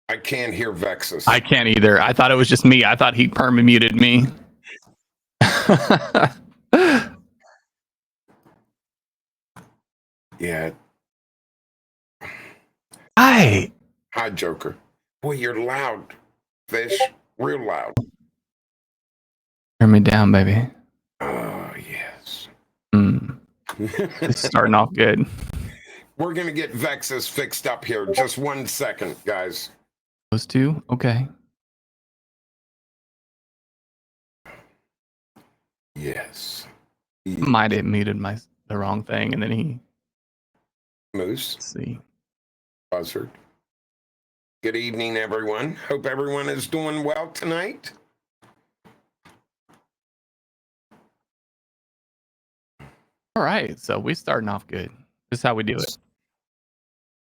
I can't hear Vexus. I can't either. I thought it was just me. I thought he perma-muted me. Yeah. Hi, Joker. Boy, you're loud, fish. Real loud. turn me down, baby. Oh, yes. It's starting off good. We're going to get Vexus fixed up here. Just 1 second, guys. Those two? Okay. Yes. Might have muted the wrong thing, and then he... Moose. Let's see. Buzzard. Good evening, everyone. Hope everyone is doing well tonight. All right, so we're starting off good. This is how we do it.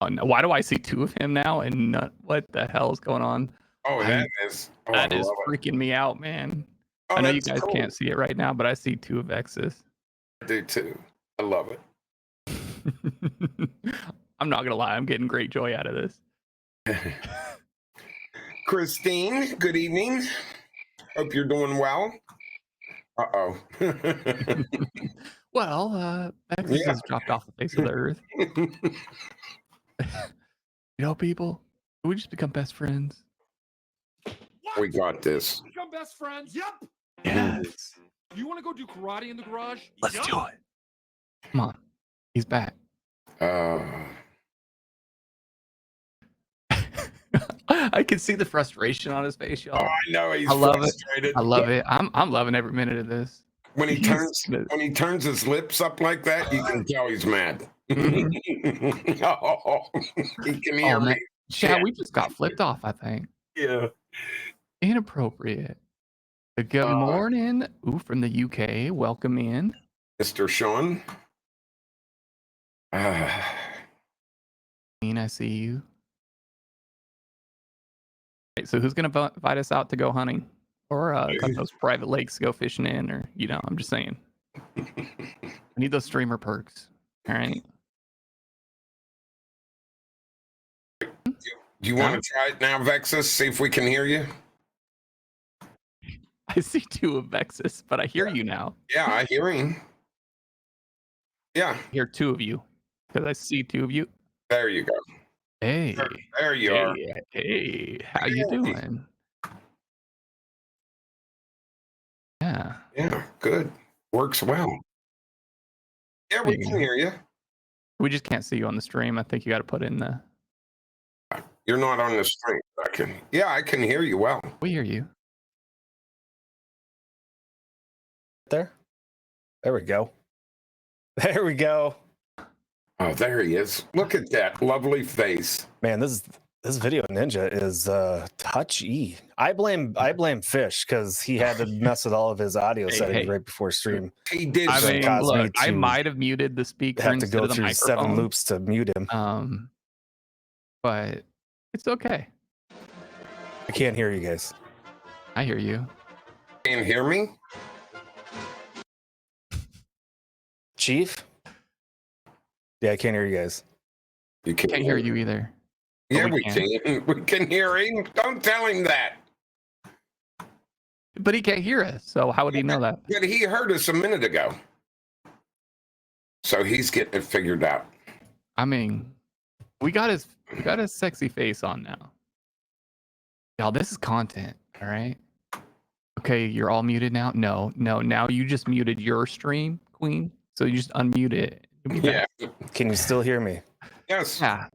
Oh, no. Why do I see two of him now? And what the hell is going on? Oh, that is. Oh, I That is love it. freaking me out, man. Oh, I know you that's guys cool. can't see it right now, but I see two of X's. I do too. I love it. I'm not gonna lie, I'm getting great joy out of this. Christine, good evening. Hope you're doing well. Uh-oh. Well, X's Yeah. has dropped off the face of the earth. You know, people, can we just become best friends? We got this. Become best friends. Yep. Yes. You want to go do karate in the garage? Let's Yup. do it. Come on. He's back. I can see the frustration on his face, Oh, y'all. I know he's I love frustrated. it. I love it. I'm loving every minute of this. When he turns his lips up like that, you can tell he's mad. Mhm. Oh, he can hear man. me. Chad, we just got flipped off, I think. Yeah. Inappropriate. Good morning. Ooh, from the UK. Welcome in. Mr. Sean. I see you. Right, so who's going to invite us out to go hunting? Or got those private lakes to go fishing in? Or, I'm just saying. I need those streamer perks. All right. Do you want to try it now, Vexus? See if we can hear you? I see two of Vexus, but I hear you now. Yeah, I hear him. Yeah. I hear two of you. Because I see two of you. There you go. Hey. There you are. Hey, how you doing? Yeah. Yeah, good. Works well. Yeah, we can hear you. We just can't see you on the stream. I think you got to put in the. You're not on the stream. I can hear you well. We hear you. There we go. There we go. Oh, there he is. Look at that lovely face. Man, this video ninja is touchy. I blame Fish because he had to mess with all of his audio settings right before stream. He did. I mean, caused me look, I to might have muted the speaker have to instead go of the through microphone. 7 loops to mute him. But it's okay. I can't hear you guys. I hear you. Can you hear me? Chief? Yeah, I can't hear you guys. You Can't hear you either. Yeah, we we can. We can hear him. Don't tell him that. But he can't hear us, so how would he know that? But he heard us a minute ago. So he's getting it figured out. I mean, we got his sexy face on now. Y'all, this is content, all right? Okay, you're all muted now? No, now you just muted your stream, Queen. So you just unmute it. Yeah. Can you still hear me? Yes. Yeah.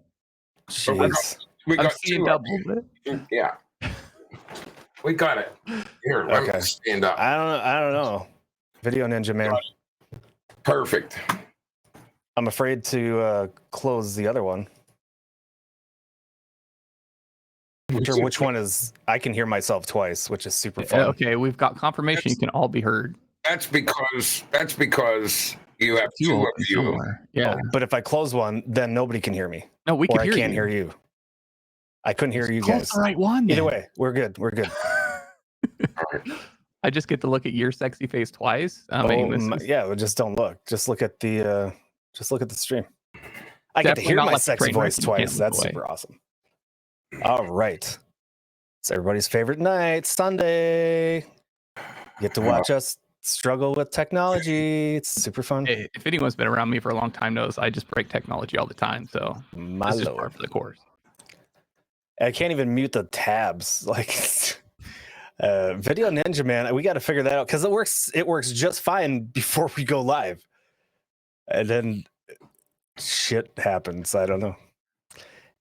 Jeez. We I'm got seeing two. double. Yeah. We got it. Here, let me Okay. stand up. I don't know. Video ninja, man. Perfect. I'm afraid to close the other one. Which one is? I can hear myself twice, which is super fun. Okay, we've got confirmation you can all be heard. That's because you have two of you. Somewhere. Yeah. Oh, but if I close one, then nobody can hear me. No, we can Or I hear can't you. hear you. I couldn't hear you Close guys. the right one. Either then. way, we're good. We're good. I just get to look at your sexy face twice. I mean, Yeah, well, just don't look. Just look at the stream. I get to Definitely hear not my like the sexy train wreck voice and you can't twice. look That's away. super awesome. All right. It's everybody's favorite night, Sunday. You get to watch us struggle with technology. It's super fun. Hey, if anyone's been around me for a long time knows I just break technology all the time. So My it's just par lord. for the course. I can't even mute the tabs. Like Video Ninja, man, we got to figure that out because it works just fine before we go live. And then shit happens. I don't know.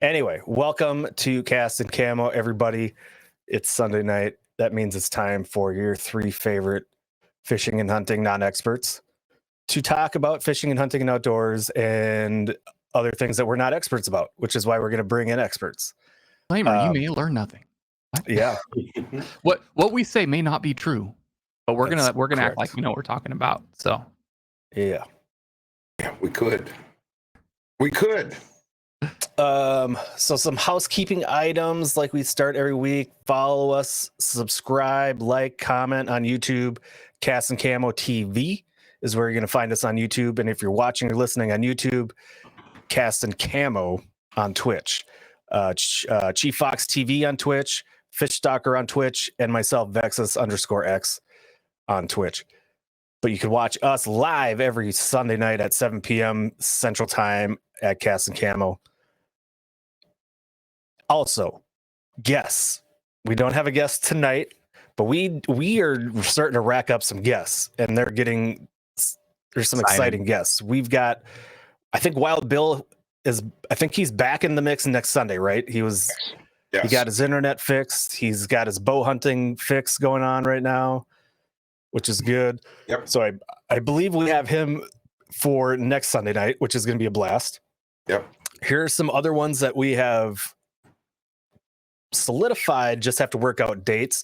Anyway, welcome to Cast and Camo, everybody. It's Sunday night. That means it's time for your 3 favorite fishing and hunting non-experts to talk about fishing and hunting and outdoors and other things that we're not experts about, which is why we're going to bring in experts. Disclaimer, you may learn nothing. What? Yeah. What we say may not be true, but we're That's gonna act correct. like we know what we're talking about. So Yeah. Yeah, we could. We could. So some housekeeping items like we start every week. Follow us, subscribe, like, comment on YouTube. Cast and Camo TV is where you're going to find us on YouTube. And if you're watching or listening on YouTube, Cast and Camo on Twitch. Chief Fox TV on Twitch, Fish Stalker on Twitch, and myself, Vexus_X on Twitch. But you can watch us live every Sunday night at 7 p.m. Central Time at Cast and Camo. Also, guests. We don't have a guest tonight, but we are starting to rack up some guests, and there's some exciting guests. We've got, I think Wild Bill I think he's back in the mix next Sunday, right? He got his internet fixed. He's got his bow hunting fix going on right now, which is good. Yep. So I believe we have him for next Sunday night, which is going to be a blast. Yep. Here are some other ones that we have solidified, just have to work out dates.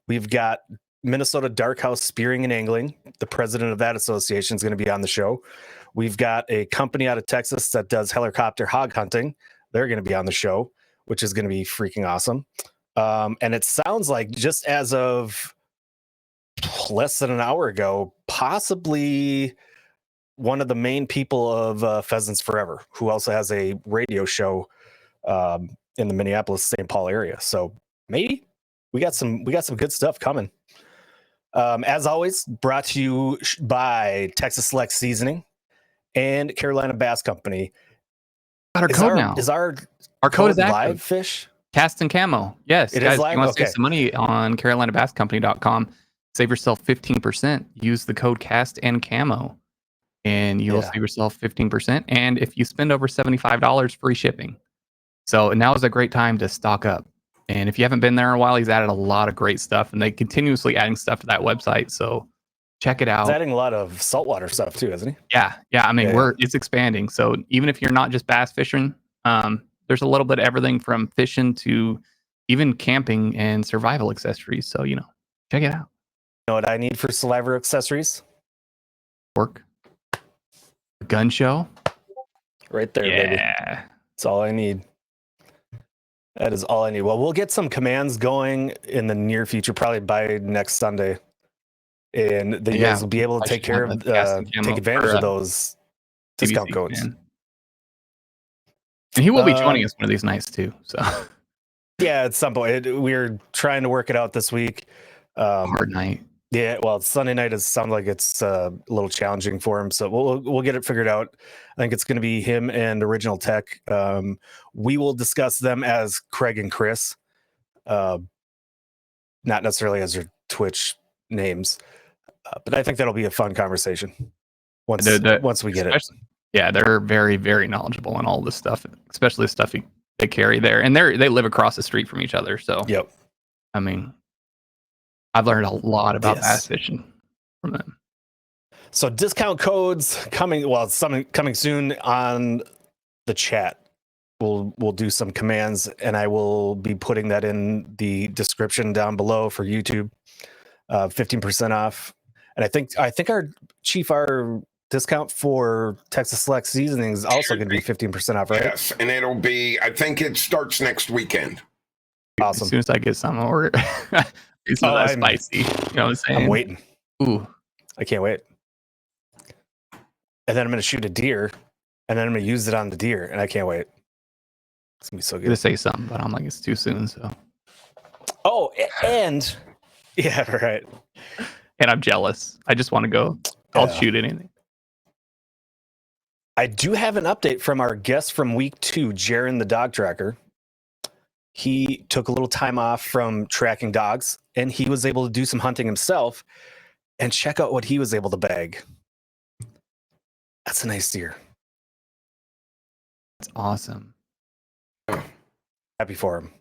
We've got Minnesota Dark House Spearing and Angling. The president of that association is going to be on the show. We've got a company out of Texas that does helicopter hog hunting. They're going to be on the show, which is going to be freaking awesome. And it sounds like just as of less than an hour ago, possibly one of the main people of Pheasants Forever, who also has a radio show in the Minneapolis-St. Paul area. So maybe we got some good stuff coming. As always, brought to you by Texas Select Seasoning and Carolina Bass Company. Got our code now. Is our code is active. live, Fish? Cast and Camo. Yes, it guys, is live? You want to Okay. save some money on CarolinaBassCompany.com. Save yourself 15%. Use the code Cast and Camo, and you'll save yourself 15%. And if you spend over $75, free shipping. So now is a great time to stock up. And if you haven't been there in a while, he's added a lot of great stuff, and they continuously adding stuff to that website. So check it out. He's adding a lot of saltwater stuff too, isn't he? Yeah. I mean, it's expanding. So even if you're not just bass fishing, there's a little bit of everything from fishing to even camping and survival accessories. So, check it out. You know what I need for survivor accessories? Work. Gun show. Right there, baby. That's all I need. That is all I need. Well, we'll get some commands going in the near future, probably by next Sunday. And you guys will be able to take advantage of those discount codes. And he will be joining us one of these nights too. So yeah, at some point we're trying to work it out this week. Hard night. Yeah, well, Sunday night sounds like it's a little challenging for him, so we'll get it figured out. I think it's going to be him and Original Tech. We will discuss them as Craig and Chris, not necessarily as their Twitch names, but I think that'll be a fun conversation once we get it. Yeah, they're very, very knowledgeable on all this stuff, especially the stuff they carry there, and they live across the street from each other. So yep, I mean, I've learned a lot about bass fishing from them. So discount codes coming soon on the chat. We'll do some commands, and I will be putting that in the description down below for YouTube. 15% off, and I think our discount for Texas Select Seasoning is also going to be 15% off, right? Yes, and it'll be. I think it starts next weekend. Awesome. As soon as I get some order. It's not that spicy. You know what I'm saying? I'm waiting. Ooh. I can't wait. And then I'm going to shoot a deer, and then I'm going to use it on the deer, and I can't wait. It's going to be so good. I'm going to say something, but I'm like, it's too soon, so. Oh, and... Yeah, right. And I'm jealous. I just want to go. I'll shoot anything. I do have an update from our guest from week 2, Jaron the dog tracker. He took a little time off from tracking dogs, and he was able to do some hunting himself and check out what he was able to bag. That's a nice deer. It's awesome. Happy for him.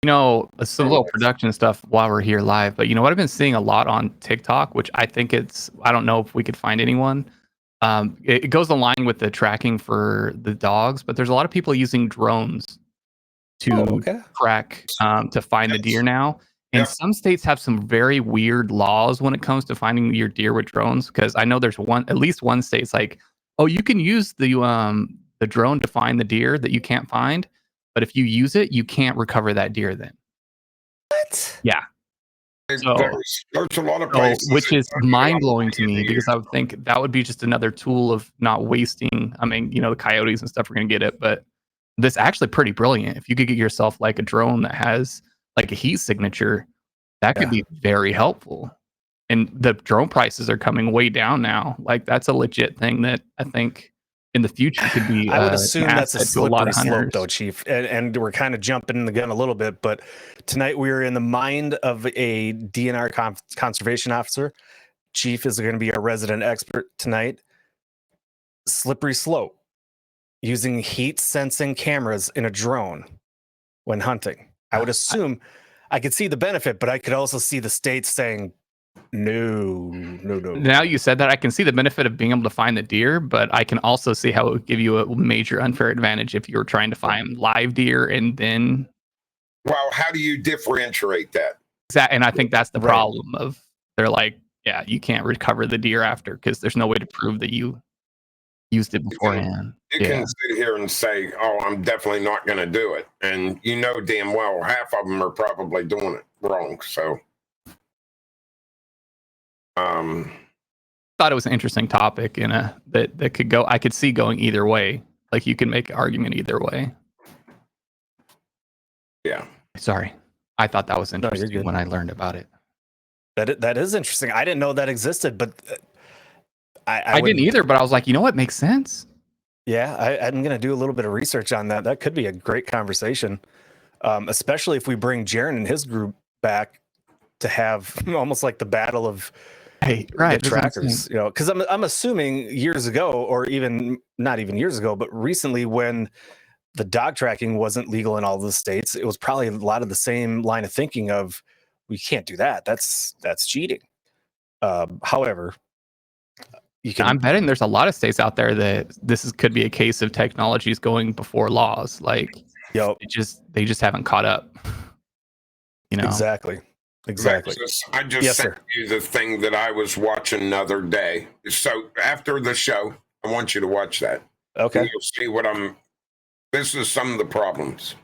It's a little production stuff while we're here live, but what I've been seeing a lot on TikTok, which I think I don't know if we could find anyone. It goes along with the tracking for the dogs, but there's a lot of people using drones to track to find the deer now. And some states have some very weird laws when it comes to finding your deer with drones. Because I know there's at least one state's like, oh, you can use the the drone to find the deer that you can't find. But if you use it, you can't recover that deer then. What? Yeah. So, there's a lot of places, which is that- mind blowing to me because I would think that would be just another tool of not wasting. I mean, the coyotes and stuff are going to get it, but this actually pretty brilliant. If you could get yourself like a drone that has like a heat signature, that could be very helpful. And the drone prices are coming way down now. Like that's a legit thing that I think in the future could be. I would assume that's a asset to a lot slippery of slope, hunters. though, Chief. And we're kind of jumping in the gun a little bit, but tonight we are in the mind of a DNR conservation officer. Chief is going to be our resident expert tonight. Slippery slope. Using heat sensing cameras in a drone when hunting. I would assume I could see the benefit, but I could also see the states saying, no. Now you said that, I can see the benefit of being able to find the deer, but I can also see how it would give you a major unfair advantage if you were trying to find live deer and then. Well, how do you differentiate that? And I think that's the Right. problem of they're like, yeah, you can't recover the deer after because there's no way to prove that you used it beforehand. You can sit here and say, oh, I'm definitely not going to do it. And you know damn well half of them are probably doing it wrong. So, thought it was an interesting topic and that could go, I could see going either way. Like you can make an argument either way. Yeah. Sorry. I thought that was No, you're interesting good. when I learned about it. That is interesting. I didn't know that existed, but I didn't either, but I was like, you know what makes sense? Yeah, I'm going to do a little bit of research on that. That could be a great conversation, especially if we bring Jaron and his group back to have almost like the battle of Hey, right, the trackers. Because I'm assuming years ago, or even not even years ago, but recently when the dog tracking wasn't legal in all the states, it was probably a lot of the same line of thinking of we can't do that. That's cheating. However, I'm betting there's a lot of states out there that could be a case of technologies going before laws. Like, they just haven't caught up. Exactly. I just Yes, sent sir. you the thing that I was watching the other day. So after the show, I want you to watch that. Okay. And you'll see what this is some of the problems.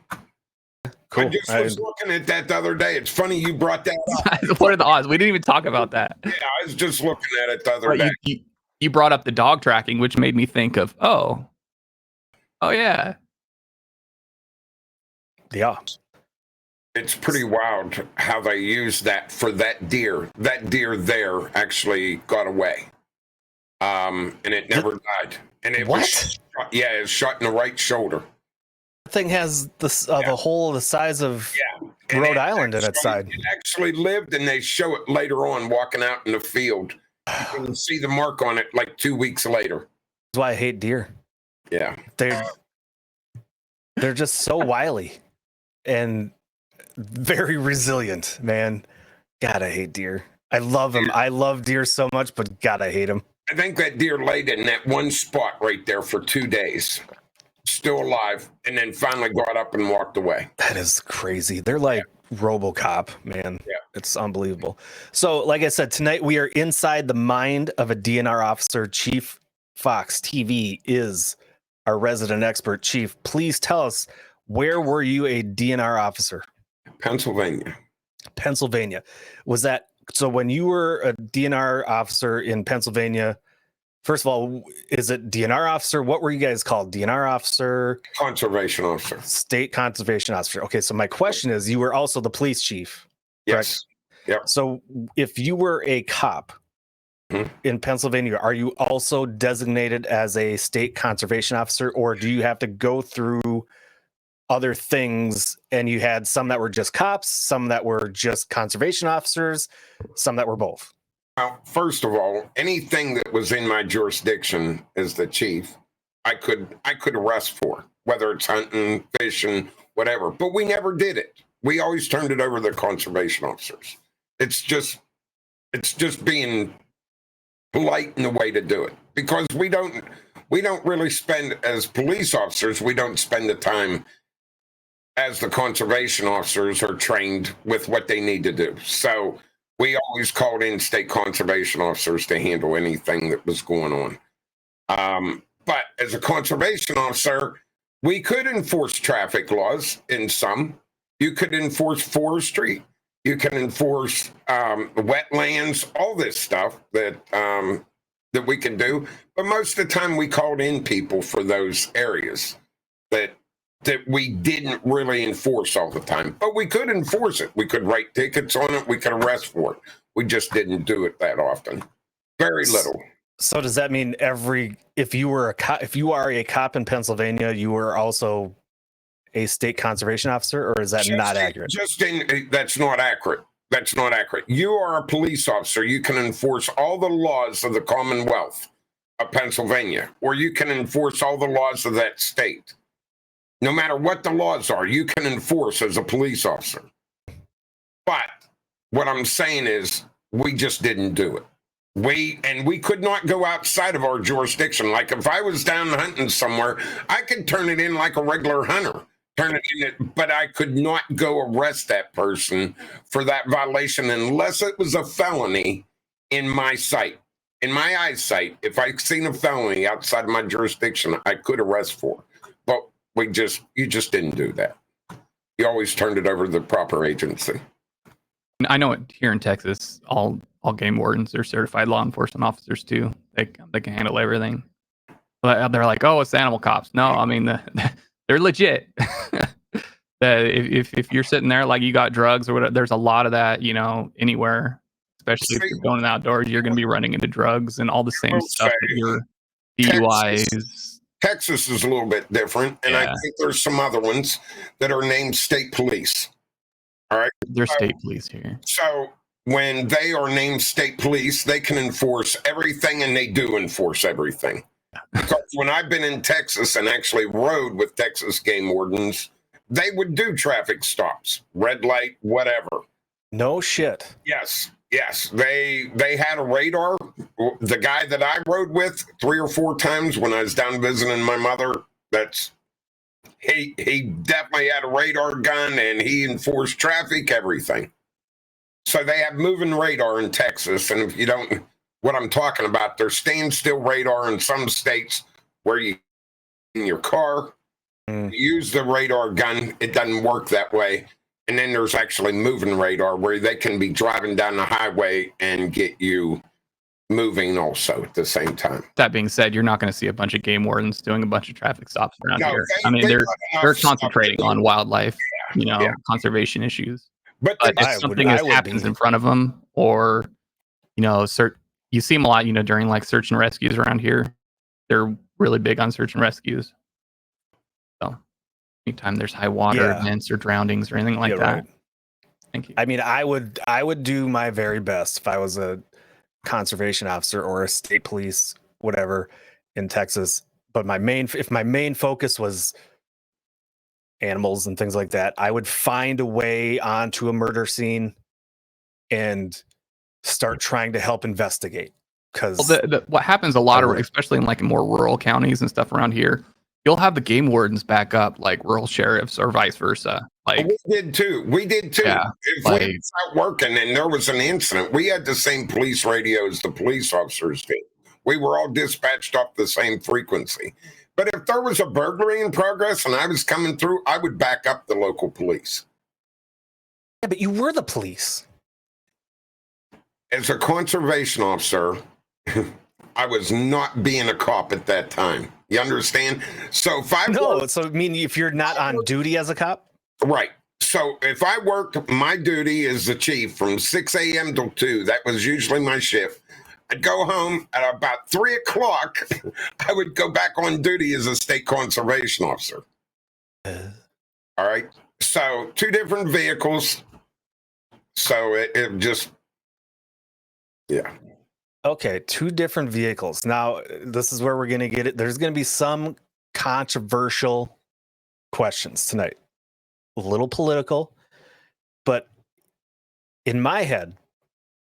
Cool. I just was looking at that the other day. It's funny you brought that up. What are the odds? We didn't even talk about that. Yeah, I was just looking at it the other day. You brought up the dog tracking, which made me think of, oh yeah. Yeah. It's pretty wild how they use that for that deer. That deer there actually got away. And it never died. And it was it was shot in the right shoulder. That thing has the hole the size of Rhode Island at its side. It actually lived, and they show it later on walking out in the field. You can see the mark on it like 2 weeks later. That's why I hate deer. Yeah. They're just so wily and very resilient, man. God, I hate deer. I love them. I love deer so much, but God, I hate them. I think that deer laid in that one spot right there for 2 days, still alive, and then finally got up and walked away. That is crazy. They're like RoboCop, man. Yeah. It's unbelievable. So, like I said, tonight we are inside the mind of a DNR officer. Chief Fox TV is our resident expert. Chief, please tell us, where were you a DNR officer? Pennsylvania. Was that so when you were a DNR officer in Pennsylvania? First of all, is it DNR officer? What were you guys called? DNR officer? Conservation officer. State conservation officer. Okay, so my question is, you were also the police chief, correct? Yes. Yep. So if you were a cop in Pennsylvania, are you also designated as a state conservation officer, or do you have to go through other things, and you had some that were just cops, some that were just conservation officers, some that were both? Well, first of all, anything that was in my jurisdiction as the chief, I could arrest for, whether it's hunting, fishing, whatever. But we never did it. We always turned it over to the conservation officers. It's just being polite in the way to do it, because we don't really spend, as police officers, we don't spend the time as the conservation officers are trained with what they need to do. So we always called in state conservation officers to handle anything that was going on. But as a conservation officer, we could enforce traffic laws in some. You could enforce forestry. You can enforce wetlands, all this stuff that that we can do. But most of the time, we called in people for those areas that we didn't really enforce all the time. But we could enforce it. We could write tickets on it. We could arrest for it. We just didn't do it that often. Very little. So does that mean if you are a cop in Pennsylvania, you were also a state conservation officer, or is that not accurate? That's not accurate. That's not accurate. You are a police officer. You can enforce all the laws of the Commonwealth of Pennsylvania, or you can enforce all the laws of that state. No matter what the laws are, you can enforce as a police officer. But what I'm saying is we just didn't do it. We could not go outside of our jurisdiction. Like if I was down hunting somewhere, I could turn it in like a regular hunter. But I could not go arrest that person for that violation unless it was a felony in my sight, in my eyesight. If I seen a felony outside of my jurisdiction, I could arrest for. But you just didn't do that. You always turned it over to the proper agency. I know here in Texas, all game wardens are certified law enforcement officers too. They can handle everything. But they're like, oh, it's animal cops. No, I mean they're legit. If you're sitting there like you got drugs or whatever, there's a lot of that, anywhere. Especially if you're going outdoors, you're going to be running into drugs and all the same stuff that your DUIs. Texas is a little bit different, and I think there's some other ones that are named state police. All right, they're state police here. So when they are named state police, they can enforce everything, and they do enforce everything. Because when I've been in Texas and actually rode with Texas game wardens, they would do traffic stops, red light, whatever. No shit. Yes. They had a radar. The guy that I rode with 3 or 4 times when I was down visiting my mother, he definitely had a radar gun and he enforced traffic, everything. So they have moving radar in Texas. And if you don't, what I'm talking about, there's standstill radar in some states where you in your car use the radar gun. It doesn't work that way. And then there's actually moving radar where they can be driving down the highway and get you moving also at the same time. That being said, you're not going to see a bunch of game wardens doing a bunch of traffic stops around here. They're concentrating on wildlife, conservation issues. But if something happens in front of them, or you see them a lot, during like search and rescues around here. They're really big on search and rescues. So anytime there's high water events or drownings or anything like that. Right. Thank you. I mean, I would do my very best if I was a conservation officer or a state police, whatever, in Texas. But if my main focus was animals and things like that, I would find a way onto a murder scene and start trying to help investigate. Because what happens a lot, especially in like more rural counties and stuff around here, you'll have the game wardens back up like rural sheriffs or vice versa. Like we did too. Yeah, if we was out working and there was an incident, we had the same police radio as the police officers did. We were all dispatched off the same frequency. But if there was a burglary in progress and I was coming through, I would back up the local police. Yeah, but you were the police. As a conservation officer, I was not being a cop at that time. You understand? So if you're not on duty as a cop? Right. So if I worked my duty as the chief from 6 a.m. till 2, that was usually my shift. I'd go home at about 3 o'clock. I would go back on duty as a state conservation officer. All right. So 2 different vehicles. So it just, yeah. Okay, 2 different vehicles. Now, this is where we're going to get it. There's going to be some controversial questions tonight. A little political, but in my head,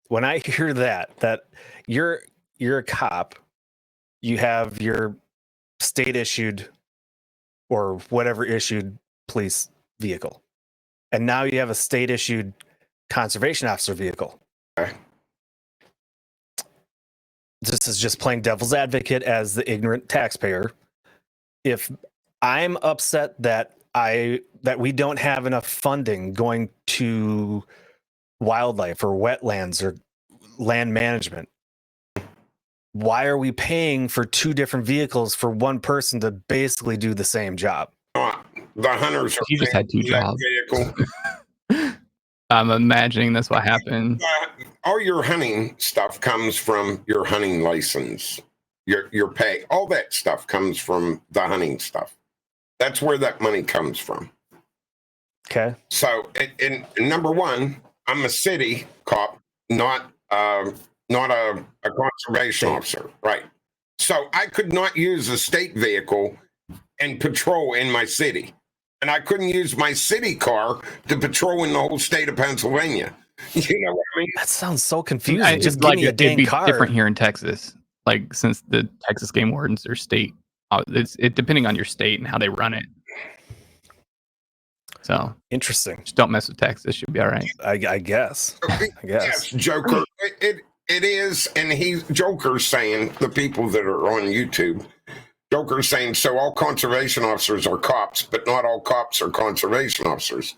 when I hear that you're a cop, you have your state issued or whatever issued police vehicle, and now you have a state issued conservation officer vehicle. Okay. this is just playing devil's advocate as the ignorant taxpayer. If I'm upset that we don't have enough funding going to wildlife or wetlands or land management, why are we paying for two different vehicles for one person to basically do the same job? The hunters are You just had two paying for that jobs. vehicle. I'm imagining that's what happened. All your hunting stuff comes from your hunting license, your pay. All that stuff comes from the hunting stuff. That's where that money comes from. Okay. So, in number one, I'm a city cop, not a conservation officer, right? So I could not use a state vehicle and patrol in my city, and I couldn't use my city car to patrol in the whole state of Pennsylvania. You know what I mean? That sounds so confusing. Just It's give me a it'd dang be car. different here in Texas. Like since the Texas game wardens are state, it's depending on your state and how they run it. So Interesting. just don't mess with Texas. You'll be all right. I guess. I Yes, guess. Joker. It is, and Joker's saying, the people that are on YouTube, Joker's saying, so all conservation officers are cops, but not all cops are conservation officers.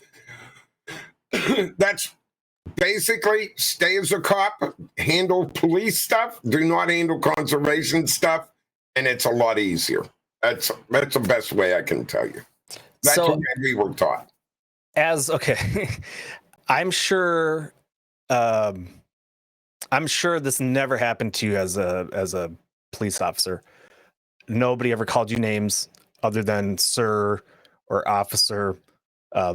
That's basically, stay as a cop, handle police stuff, do not handle conservation stuff, and it's a lot easier. That's the best way I can tell you. That's So- what we were taught. I'm sure this never happened to you as a police officer. Nobody ever called you names other than sir or officer.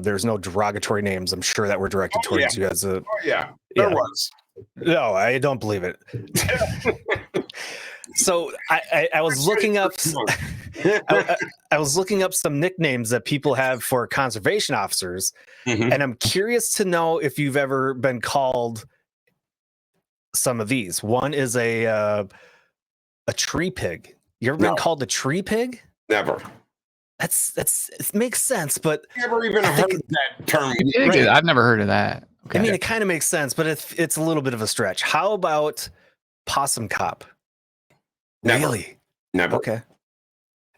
There's no derogatory names, I'm sure, that were directed towards you as a. Oh, yeah, there Yeah. was. No, I don't believe it. So I was looking up. I was looking up some nicknames that people have for conservation officers, Mhm. and I'm curious to know if you've ever been called some of these. One is a tree pig. You ever been No. called a tree pig? Never. It makes sense, but Never even I heard think- that term. Right. I've never heard of that. Okay. I mean, it kind of makes sense, but it's a little bit of a stretch. How about possum cop? Never. Really? Never. Okay.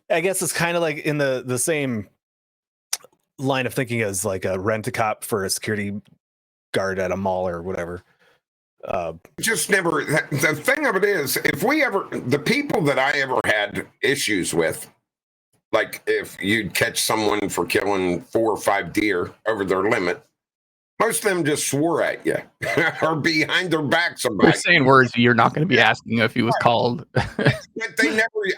I guess it's kind of like in the same line of thinking as like a rent-a-cop for a security guard at a mall or whatever. Just never. The thing of it is, the people that I ever had issues with, like if you'd catch someone for killing 4 or 5 deer over their limit, most of them just swore at you or behind their backs They're about saying words you're not going to be asking if he was called. But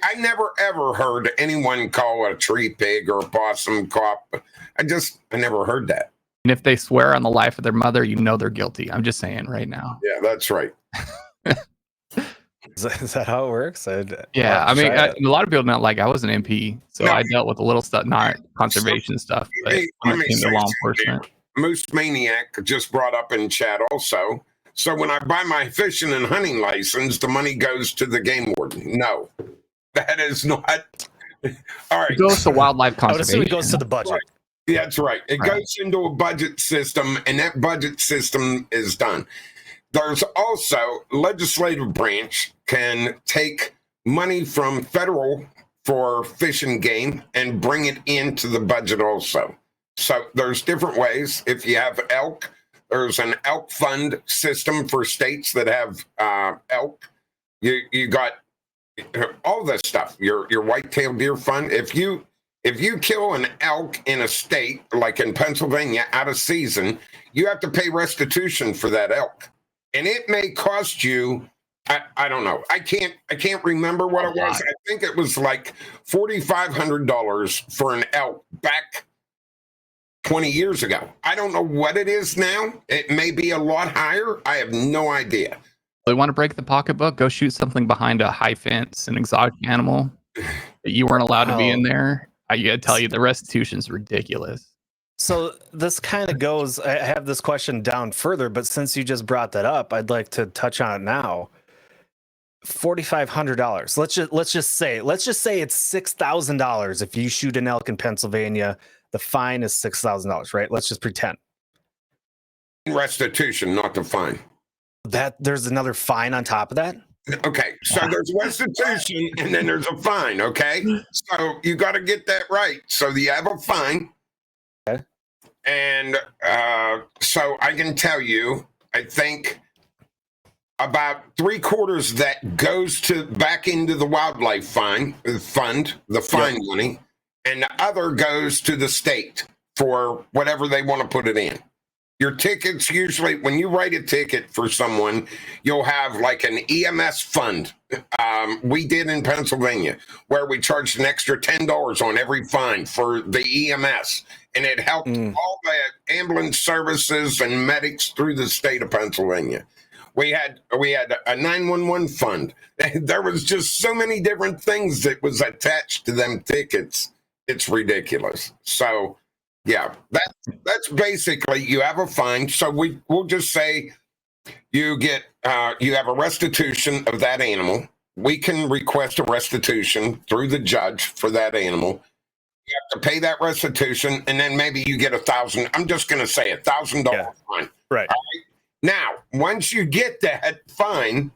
I never ever heard anyone call a tree pig or a possum cop. I never heard that. And if they swear on the life of their mother, you know they're guilty. I'm just saying right now. Yeah, that's right. Is that how it works? Yeah, I mean, try a it. lot of people don't like. I was an MP, so No. I dealt with the little stuff, not conservation stuff, but Let when me it came say to law something enforcement. here. Moose Maniac just brought up in chat also. So when I buy my fishing and hunting license, the money goes to the game warden. No, that is not. All right. It goes to wildlife I would assume conservation. it goes to the budget. Yeah, that's right. It Right. goes into a budget system, and that budget system is done. There's also legislative branch can take money from federal for fish and game and bring it into the budget also. So there's different ways. If you have elk, there's an elk fund system for states that have elk. You got all this stuff. Your white-tailed deer fund. If you kill an elk in a state like in Pennsylvania out of season, you have to pay restitution for that elk, and it may cost you. I don't know. I can't remember what it was. I think it was like $4,500 for an elk back 20 years ago. I don't know what it is now. It may be a lot higher. I have no idea. They want to break the pocketbook, go shoot something behind a high fence, an exotic animal that you weren't allowed to be in Wow. there. I gotta tell you, the restitution's ridiculous. So this kind of goes. I have this question down further, but since you just brought that up, I'd like to touch on it now. $4,500. Let's just say it's $6,000 if you shoot an elk in Pennsylvania. The fine is $6,000, right? Let's just pretend Restitution, not the fine. that there's another fine on top of that. Okay, so there's restitution and then there's a fine. Okay, so you got to get that right. So you have a fine, Okay. and so I can tell you, I think about 3/4 that goes to back into the wildlife fund, the fine money, and the other goes to the state for whatever they want to put it in. Your tickets, usually when you write a ticket for someone, you'll have like an EMS fund. We did in Pennsylvania, where we charged an extra $10 on every fine for the EMS. And it helped all the ambulance services and medics through the state of Pennsylvania. We had a 911 fund. There was just so many different things that was attached to them tickets. It's ridiculous. So, yeah, that's basically, you have a fine. So we'll just say you get you have a restitution of that animal. We can request a restitution through the judge for that animal. You have to pay that restitution, and then maybe you get $1,000. I'm just going to say $1,000 fine. Right. All right. Now, once you get that fine,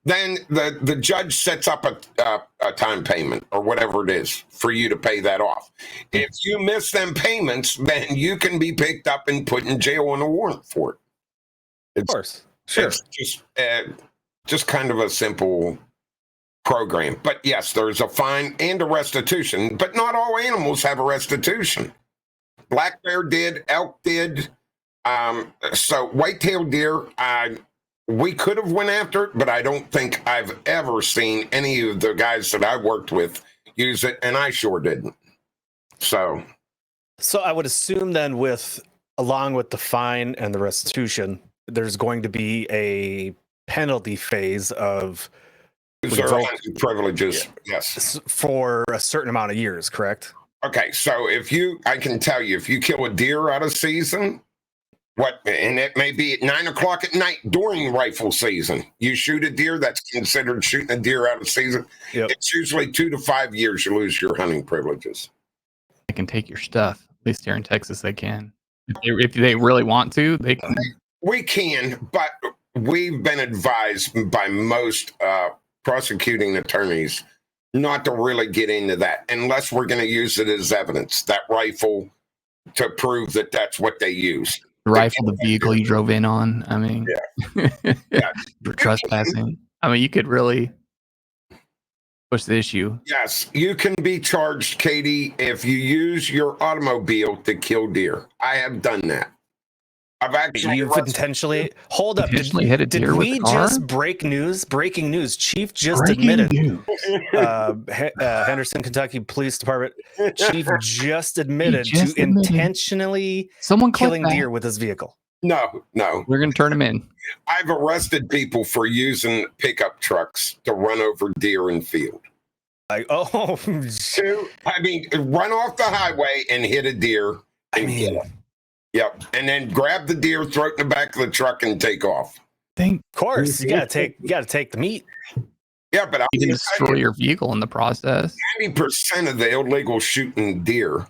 then the judge sets up a time payment or whatever it is for you to pay that off. If you miss them payments, then you can be picked up and put in jail on a warrant for it. Of course. Sure. It's just kind of a simple program. But yes, there's a fine and a restitution, but not all animals have a restitution. Black bear did, elk did. So white-tailed deer, we could have went after it, but I don't think I've ever seen any of the guys that I worked with use it, and I sure didn't. So I would assume then, along with the fine and the restitution, there's going to be a penalty phase of privileges. Yes, for a certain amount of years. Correct. Okay, so I can tell you, if you kill a deer out of season. And it may be at 9 o'clock at night during rifle season. You shoot a deer, that's considered shooting a deer out of season. Yep. It's usually 2 to 5 years you lose your hunting privileges. They can take your stuff. At least here in Texas, they can. If they really want to, they can. We can, but we've been advised by most prosecuting attorneys not to really get into that unless we're going to use it as evidence, that rifle, to prove that that's what they use. Rifle the vehicle you drove in on. I mean, yeah. For trespassing. I mean, you could really push the issue. Yes, you can be charged, Katie, if you use your automobile to kill deer. I have done that. I've actually You've intentionally hold up. Intentionally hit a deer Did with we a car? just breaking news? Chief just Breaking admitted. news. Henderson, Kentucky Police Department chief just admitted just to admitted. intentionally Someone killing clip that. deer with his vehicle. No. We're gonna turn him in. I've arrested people for using pickup trucks to run over deer in field. Like, Run off the highway and hit a deer. And kill it. Yep, and then grab the deer, throw it in the back of the truck, and take off. of course, you gotta take the meat. Yeah, but You can destroy your vehicle in the process. 90% of the illegal shooting deer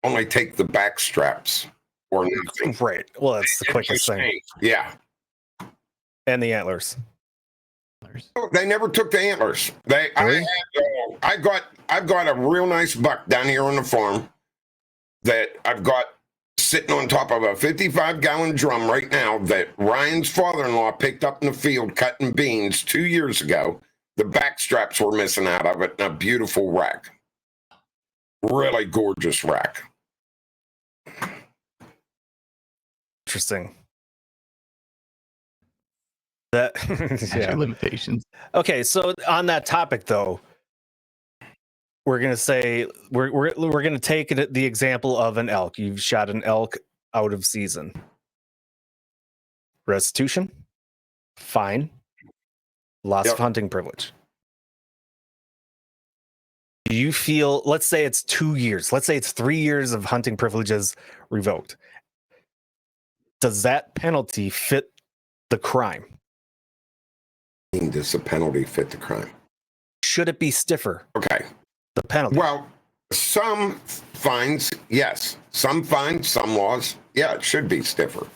only take the back straps or nothing. Right. Well, that's the quickest thing. Yeah. And the antlers. They never took the antlers. Really? I've got a real nice buck down here on the farm that I've got sitting on top of a 55-gallon drum right now that Ryan's father-in-law picked up in the field cutting beans 2 years ago. The back straps were missing out of it, and a beautiful rack. Really gorgeous rack. Interesting. That Yeah. Limitations. Okay, so on that topic though, we're gonna say we're gonna take the example of an elk. You've shot an elk out of season. Restitution, fine, loss of hunting privilege. Do you feel? Let's say it's 2 years. Let's say it's 3 years of hunting privileges revoked. Does that penalty fit the crime? Does the penalty fit the crime? Should it be stiffer? Okay. The penalty. Well, some fines, yes. Some fines, some laws, yeah, it should be stiffer.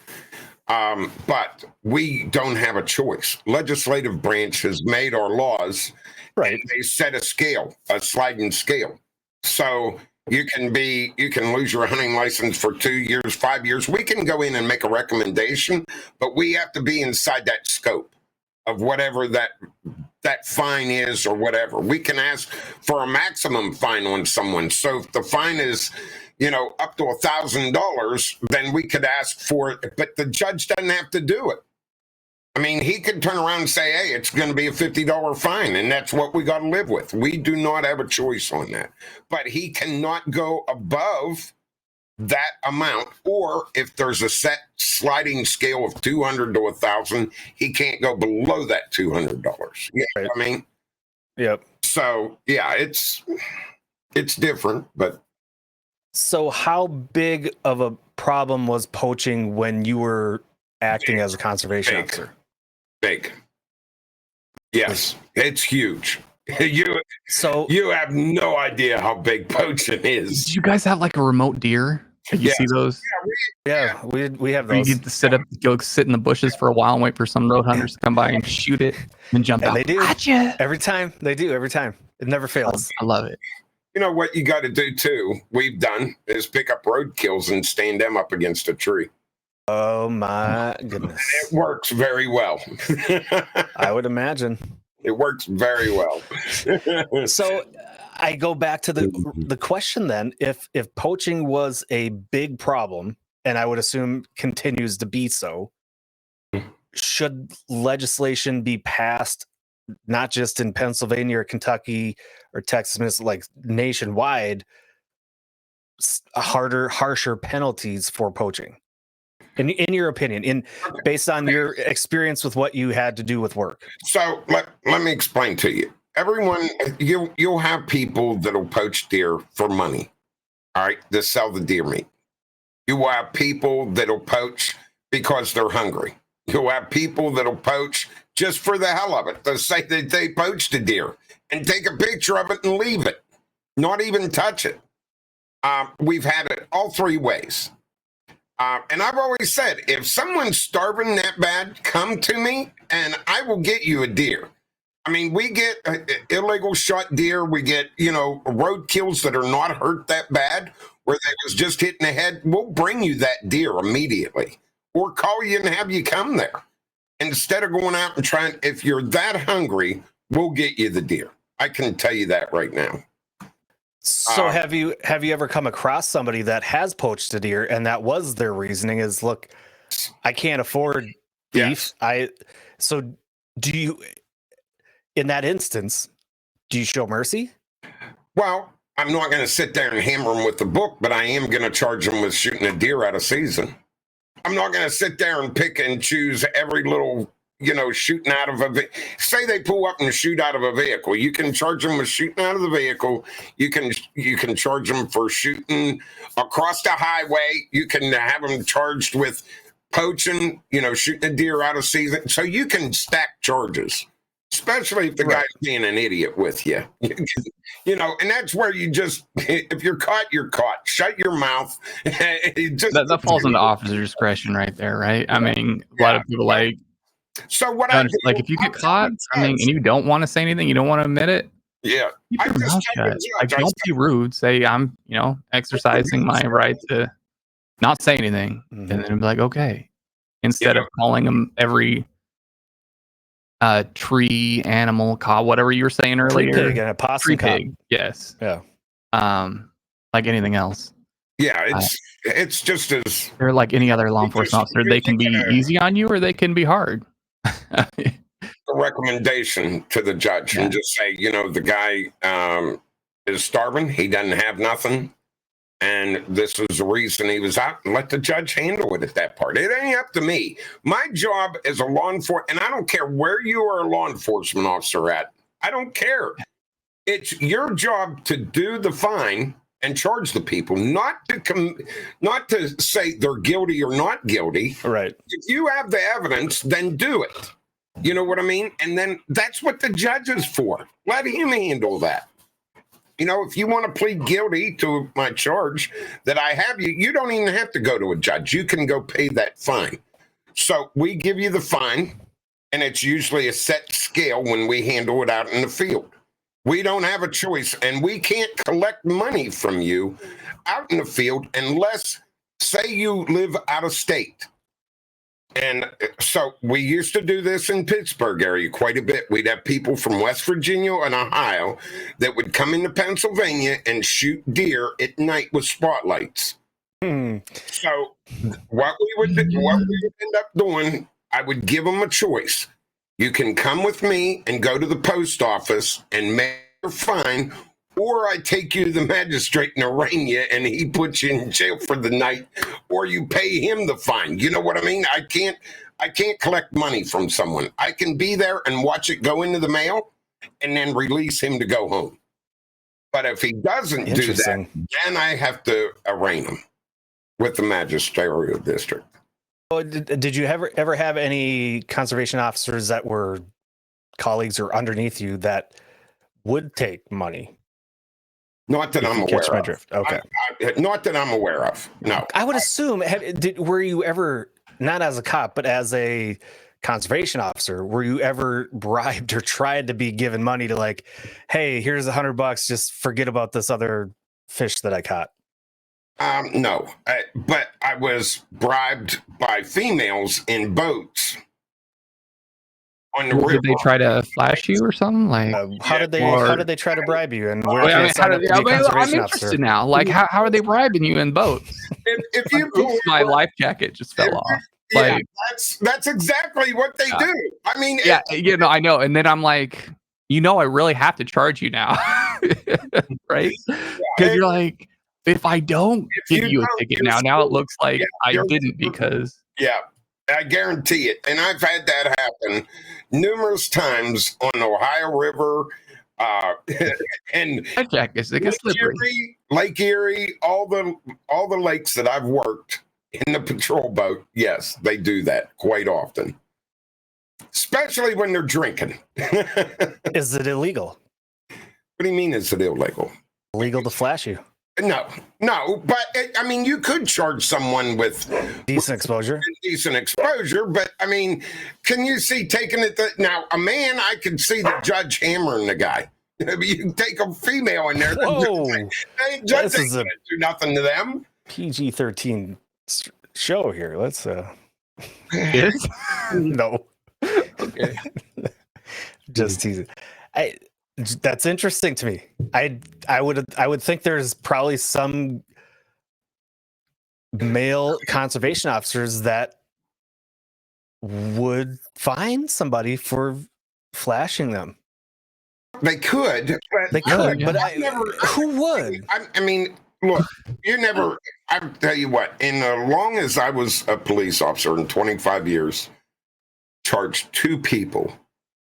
But we don't have a choice. Legislative branch has made our laws. Right. They set a scale, a sliding scale. So you can lose your hunting license for 2 years, 5 years. We can go in and make a recommendation, but we have to be inside that scope of whatever that fine is or whatever. We can ask for a maximum fine on someone. So if the fine is, up to $1,000, then we could ask for it, but the judge doesn't have to do it. I mean, he could turn around and say, hey, it's going to be a $50 fine, and that's what we got to live with. We do not have a choice on that. But he cannot go above that amount, or if there's a set sliding scale of 200 to 1,000, he can't go below that $200. You know what I mean? Yep. So, yeah, it's different, but. So how big of a problem was poaching when you were acting as a conservation officer? Big. Yes, it's huge. You have no idea how big poaching is. Did you guys have like a remote deer? Did you see those? Yeah, we have Where those. you get to go sit in the bushes for a while and wait for some road hunters to come by and shoot it and jump out. They do. Gotcha. Every time. They do. Every time. It never fails. I love it. You know what you got to do too, we've done, is pick up roadkills and stand them up against a tree. Oh my goodness. It works very well. I would imagine. It works very well. So I go back to the question then, if poaching was a big problem, and I would assume continues to be so, should legislation be passed not just in Pennsylvania or Kentucky or Texas, like nationwide, harsher penalties for poaching? In your opinion, based on your experience with what you had to do with work. So let me explain to you. Everyone, you'll have people that'll poach deer for money, all right, to sell the deer meat. You will have people that'll poach because they're hungry. You'll have people that'll poach just for the hell of it. They'll say that they poached a deer and take a picture of it and leave it, not even touch it. We've had it all three ways. And I've always said, if someone's starving that bad, come to me and I will get you a deer. I mean, we get illegal shot deer. We get, road kills that are not hurt that bad, where they was just hitting the head. We'll bring you that deer immediately or call you and have you come there. Instead of going out and trying, if you're that hungry, we'll get you the deer. I can tell you that right now. So have you ever come across somebody that has poached a deer and that was their reasoning is, look, I can't afford beef. Yes. So do you, in that instance, do you show mercy? Well, I'm not going to sit there and hammer them with the book, but I am going to charge them with shooting a deer out of season. I'm not going to sit there and pick and choose every little, shooting out of say they pull up and shoot out of a vehicle. You can charge them with shooting out of the vehicle. You can charge them for shooting across the highway. You can have them charged with poaching, shooting a deer out of season. So you can stack charges, especially if the guy's being an idiot with you. And that's where you just, if you're caught, you're caught. Shut your mouth. That falls into officer discretion right there, right? I mean, a lot of people So what like if you get caught, and you don't want to say anything, you don't want to admit it. Yeah. Keep your mouth shut. Like, don't be rude. Say, I'm, exercising my right to not say anything. Mm-hmm. And then be like, okay. Instead of calling them every tree, animal, cow, whatever you were saying earlier. Tree pig and a possum pig. Yes. Yeah. Like anything else. Yeah, it's just as they're like any other law enforcement officer. They can be easy on you or they can be hard. A recommendation to the judge and just say, the guy is starving. He doesn't have nothing. And this is the reason he was out, and let the judge handle it at that part. It ain't up to me. My job as a law enforcement, and I don't care where you are a law enforcement officer at. I don't care. It's your job to do the fine and charge the people, not to say they're guilty or not guilty. Right. If you have the evidence, then do it. You know what I mean? And then that's what the judge is for. Let him handle that. If you want to plead guilty to my charge that I have you don't even have to go to a judge. You can go pay that fine. So we give you the fine, and it's usually a set scale when we handle it out in the field. We don't have a choice, and we can't collect money from you out in the field unless, say, you live out of state. And so we used to do this in Pittsburgh area quite a bit. We'd have people from West Virginia and Ohio that would come into Pennsylvania and shoot deer at night with spotlights. So what we would end up doing, I would give them a choice. You can come with me and go to the post office and make your fine, or I take you to the magistrate and arraign you, and he puts you in jail for the night, or you pay him the fine. You know what I mean? I can't collect money from someone. I can be there and watch it go into the mail and then release him to go home. But if he doesn't do that, then I have to arraign him with the magisterial district. Oh, did you ever have any conservation officers that were colleagues or underneath you that would take money? Not that I'm aware of. Drift. Okay. Not that I'm aware of. No. I would assume. Were you ever, not as a cop, but as a conservation officer, were you ever bribed or tried to be given money to, like, hey, here's $100, just forget about this other fish that I caught? No, but I was bribed by females in boats on the river. Did they try to flash you or something? Like, how did they try to bribe you? And where I'm interested now. Like, how are they bribing you in boats? If you Oops, my life jacket just fell off. Like, that's exactly what they do. I mean, yeah, I know. And then I'm like, I really have to charge you now, right? Because you're like, if I don't give you a ticket now it looks like I didn't because. Yeah, I guarantee it. And I've had that happen numerous times on the Ohio River and Lake Erie, all the lakes that I've worked in the patrol boat. Yes, they do that quite often, especially when they're drinking. Is it illegal? What do you mean, is it illegal? Illegal to flash you? No, but I mean, you could charge someone with decent exposure, but I mean, can you see taking it now, a man, I can see the judge hammering the guy. You take a female in there. Whoa. Judge ain't gonna do nothing to them. PG-13 show here. Let's Yes? No. Okay. Just teasing. That's interesting to me. I would think there's probably some male conservation officers that would fine somebody for flashing them. They could, but who would? I mean, look, I'll tell you what, in as long as I was a police officer in 25 years, charged 2 people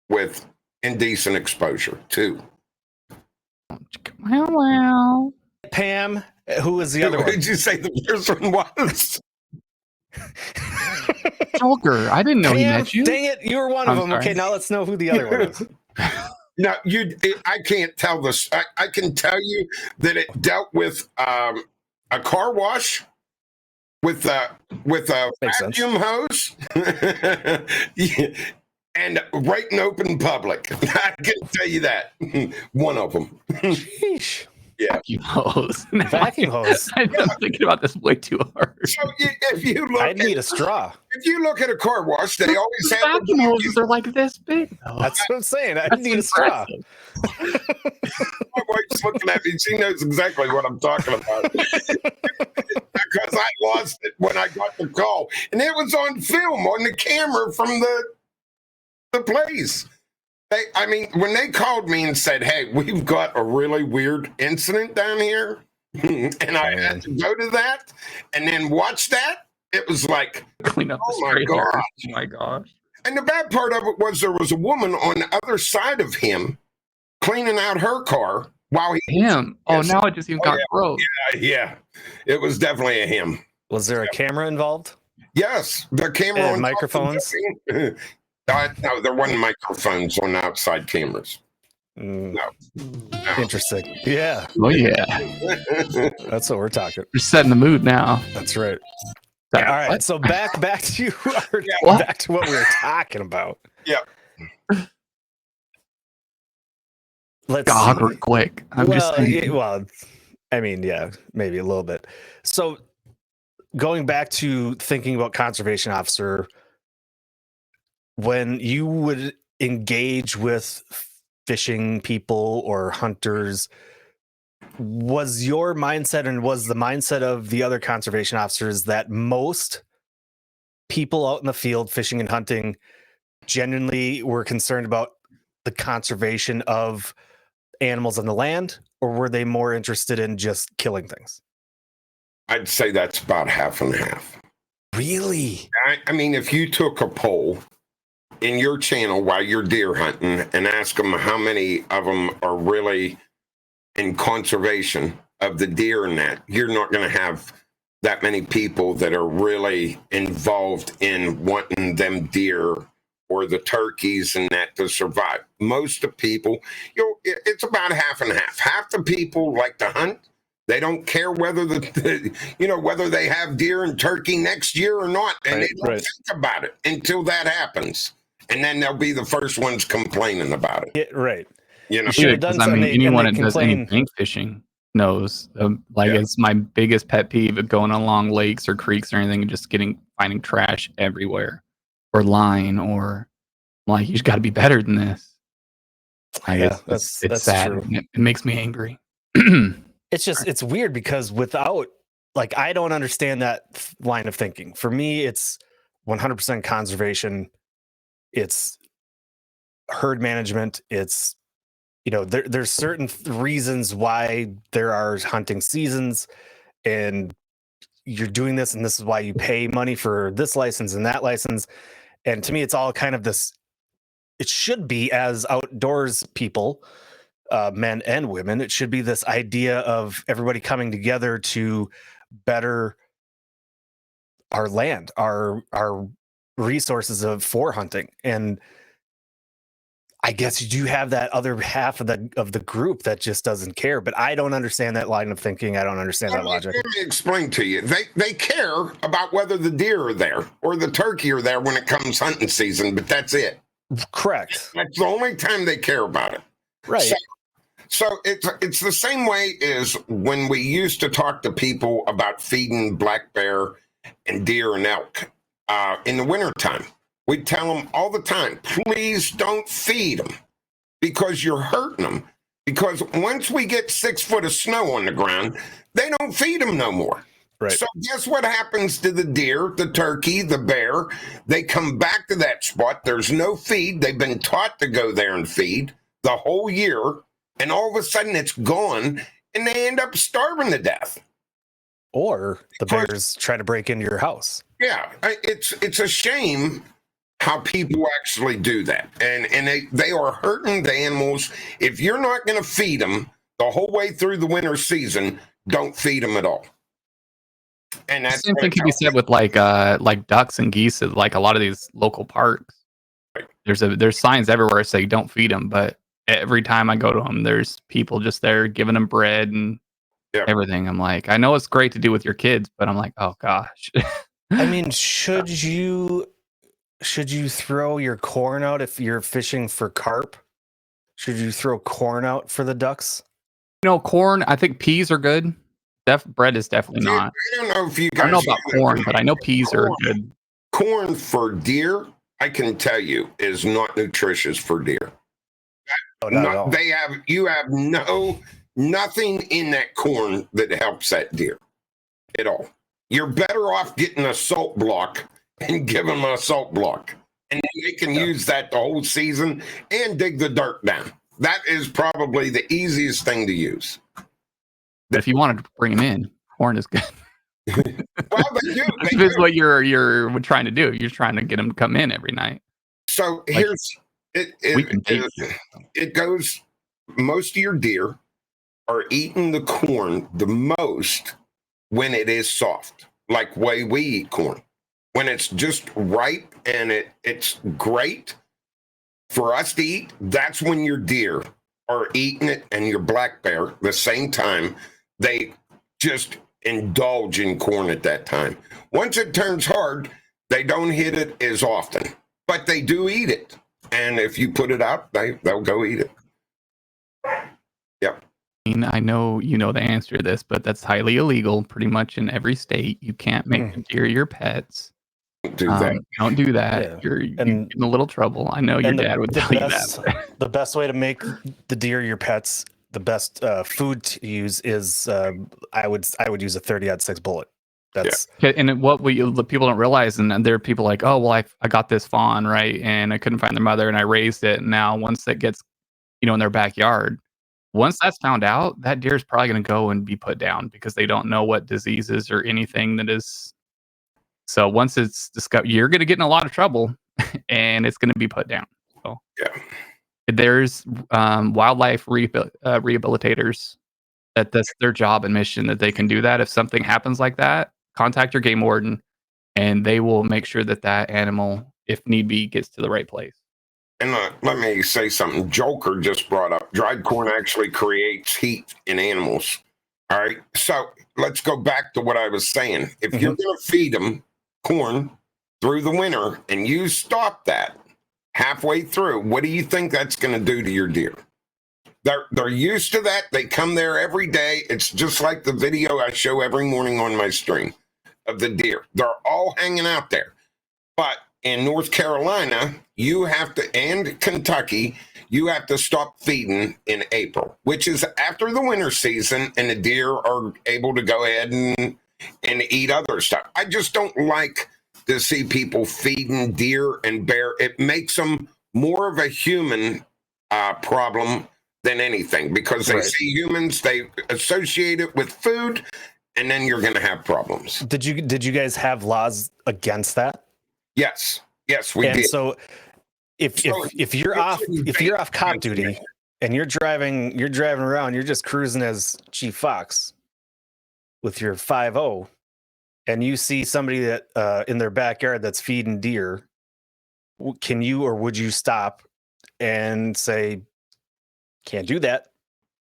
with indecent exposure. 2. Wow. Pam, who was the other one? What did you say the first one was? Joker. I didn't know he met you. Dang it, you were one of them. Sorry. Okay, now let's know who the other one is. No, I can't tell this. I can tell you that it dealt with a car wash with a vacuum hose. Yeah. And right in open public. I can tell you that. One of them. Sheesh. Yeah. Vacuum hose. Vacuum hose. I'm thinking about this way too hard. So if you look, I'd need a straw. If you look at a car wash, they always have vacuum hoses are like this big. That's what I'm saying. I'd need a straw. My wife's looking at me. She knows exactly what I'm talking about. Because I lost it when I got the call. And it was on film, on the camera from the place. When they called me and said, hey, we've got a really weird incident down here, and I had to go to that and then watch that, it was like, clean up oh my gosh. Oh my gosh. And the bad part of it was there was a woman on the other side of him cleaning out her car while he... Him? Oh, now it just even got gross. Yeah. It was definitely a him. Was there a camera involved? Yes. The camera and on microphones? No, there wasn't microphones on outside cameras. No. Interesting. Yeah. Oh, yeah. That's what we're talking. You're setting the mood now. That's right. Sorry, All right. what? So back to What? back to what we were talking about. Yeah. Let's Got see. awkward quick. I'm just saying. well, I mean, yeah, maybe a little bit. So going back to thinking about conservation officer, when you would engage with fishing people or hunters, was your mindset and was the mindset of the other conservation officers that most people out in the field fishing and hunting genuinely were concerned about the conservation of animals on the land, or were they more interested in just killing things? I'd say that's about half and half. Really? I mean, if you took a poll in your channel while you're deer hunting and ask them how many of them are really in conservation of the deer and that, you're not going to have that many people that are really involved in wanting them deer or the turkeys and that to survive. Most of people, it's about half and half. Half the people like to hunt. They don't care whether whether they have deer and turkey next year or not, and they don't think about it until that happens, and then they'll be the first ones complaining about it. Yeah, right. You know, You should have done something. Anyone that does any bank fishing knows. It's my biggest pet peeve of going along lakes or creeks or anything and just finding trash everywhere, or line, or like, you just got to be better than this. It's sad. True. It makes me angry. It's just, it's weird because without, like, I don't understand that line of thinking. For me, it's 100% conservation. It's herd management. It's, there's certain reasons why there are hunting seasons, and you're doing this, and this is why you pay money for this license and that license. And to me, it's all kind of this, it should be, as outdoors people, men and women, it should be this idea of everybody coming together to better our land, our resources for hunting. And I guess you do have that other half of the group that just doesn't care. But I don't understand that line of thinking. I don't understand that logic. Let me explain to you. They care about whether the deer are there or the turkey are there when it comes hunting season, but that's it. Correct. That's the only time they care about it. Right. So it's the same way as when we used to talk to people about feeding black bear and deer and elk in the wintertime. We'd tell them all the time, please don't feed them because you're hurting them. Because once we get 6 foot of snow on the ground, they don't feed them no more. Right. So guess what happens to the deer, the turkey, the bear? They come back to that spot. There's no feed. They've been taught to go there and feed the whole year. And all of a sudden it's gone, and they end up starving to death. Or the bears try to break into your house. Yeah, it's a shame how people actually do that. And they are hurting the animals. If you're not going to feed them the whole way through the winter season, don't feed them at all. And that's the same thing can be said with like ducks and geese at like a lot of these local parks. Right. There's signs everywhere say don't feed them, but every time I go to them, there's people just there giving them bread and everything. I'm like, I know it's great to do with your kids, but I'm like, oh gosh. I mean, should you throw your corn out if you're fishing for carp? Should you throw corn out for the ducks? Corn. I think peas are good. Bread is definitely not. I don't know if you guys. I don't know about corn, but I know peas are good. Corn for deer, I can tell you, is not nutritious for deer. Oh, not at all. You have nothing in that corn that helps that deer at all. You're better off getting a salt block and give them a salt block, and then they can use that the whole season and dig the dirt down. That is probably the easiest thing to use. But if you wanted to bring them in, corn is good. Well, they do. That's what you're trying to do. You're trying to get them to come in every night. So Like, here's it goes. Most of your deer are eating the corn the most when it is soft, like way we eat corn. When it's just ripe and it's great for us to eat, that's when your deer are eating it, and your black bear the same time. They just indulge in corn at that time. Once it turns hard, they don't hit it as often, but they do eat it. And if you put it out, they'll go eat it. Yep. I know you know the answer to this, but that's highly illegal pretty much in every state. You can't make the deer your pets. Do that. Don't do that. Yeah. You're And- in a little trouble. I know your dad would tell you that. The best way to make the deer your pets, the best food to use is I would use a 30-06 bullet. That's Okay, and what the people don't realize, and there are people like, oh well, I got this fawn, right, and I couldn't find their mother, and I raised it, and now once that gets, in their backyard, once that's found out, that deer is probably going to go and be put down because they don't know what diseases or anything that is. So once it's discovered, you're going to get in a lot of trouble, and it's going to be put down. So Yeah. there's wildlife rehabilitators that's their job and mission, that they can do that. If something happens like that, contact your game warden, and they will make sure that that animal, if need be, gets to the right place. And let me say something. Joker just brought up dried corn actually creates heat in animals. All right. So let's go back to what I was saying. If you're going to feed them corn through the winter and you stop that halfway through, what do you think that's going to do to your deer? They're used to that. They come there every day. It's just like the video I show every morning on my stream of the deer. They're all hanging out there. But in North Carolina, you have to, and Kentucky, you have to stop feeding in April, which is after the winter season, and the deer are able to go ahead and eat other stuff. I just don't like to see people feeding deer and bear. It makes them more of a human problem than anything, because they see humans, they associate it with food, and then you're going to have problems. Did you guys have laws against that? Yes, we did. So if you're off cop duty and you're driving around, you're just cruising as Chief Fox with your 5.0, and you see somebody that in their backyard that's feeding deer, can you or would you stop and say, can't do that?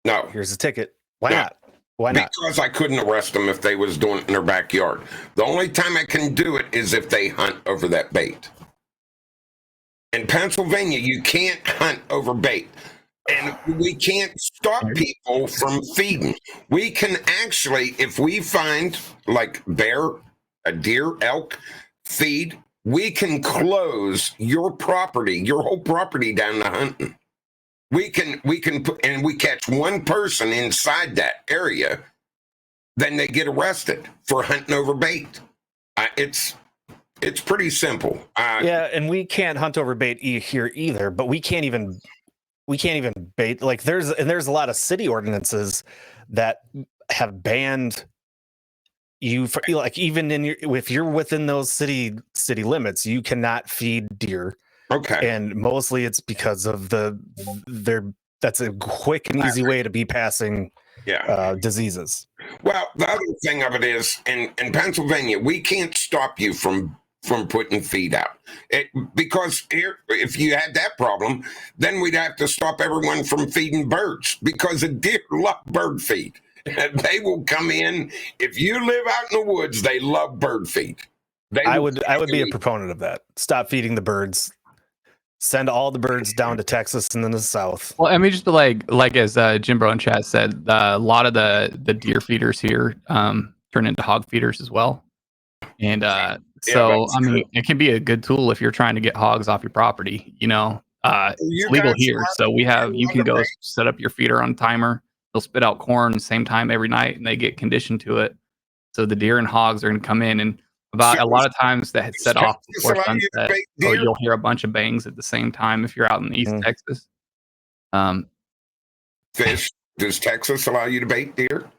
No. Here's a ticket. Why not? Why not? Because I couldn't arrest them if they was doing it in their backyard. The only time I can do it is if they hunt over that bait. In Pennsylvania, you can't hunt over bait. And we can't stop people from feeding. We can actually, if we find like bear, a deer, elk, feed, we can close your property, your whole property down to hunting. We can put, and we catch one person inside that area, then they get arrested for hunting over bait. It's pretty simple. Yeah, and we can't hunt over bait here either. But we can't even bait. Like there's a lot of city ordinances that have banned you for, like, even if you're within those city limits, you cannot feed deer. Okay. And mostly it's because of that's a quick and easy way to be passing diseases. Well, the other thing of it is, in Pennsylvania, we can't stop you from putting feed out. Because here, if you had that problem, then we'd have to stop everyone from feeding birds, because the deer love bird feed. They will come in. If you live out in the woods, they love bird feed. I would be a proponent of that. Stop feeding the birds. Send all the birds down to Texas and then the south. Well, I mean, just like as Jim Bro in chat said, a lot of the deer feeders here turn into hog feeders as well. And so, I mean, it can be a good tool if you're trying to get hogs off your property. It's legal here. So you can go set up your feeder on timer. They'll spit out corn same time every night, and they get conditioned to it. So the deer and hogs are going to come in, and a lot of times that set off before sunset. So you'll hear a bunch of bangs at the same time if you're out in East Texas. Fish. Does Texas allow you to bait deer?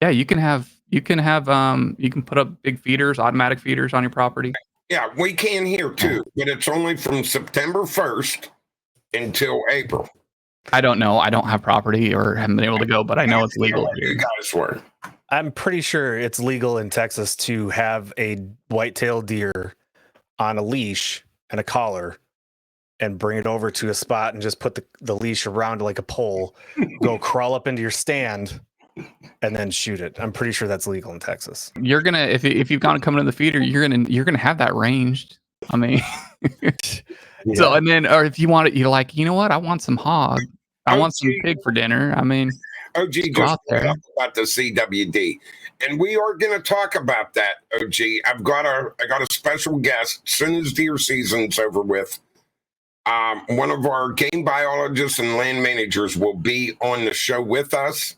Yeah, you can put up big feeders, automatic feeders on your property. Yeah, we can here too, but it's only from September 1st until April. I don't know. I don't have property or haven't been able to go, but I know it's legal here. You guys were. I'm pretty sure it's legal in Texas to have a white-tailed deer on a leash and a collar and bring it over to a spot and just put the leash around like a pole, go crawl up into your stand and then shoot it. I'm pretty sure that's legal in Texas. You're gonna if you've gone coming to the feeder, you're gonna have that ranged. I mean, so and then or if you want it, you're like, you know what? I want some hog. I want some pig for dinner. I mean, OG go just out there. about the CWD, and we are going to talk about that. OG, I got a special guest as soon as deer season's over with. One of our game biologists and land managers will be on the show with us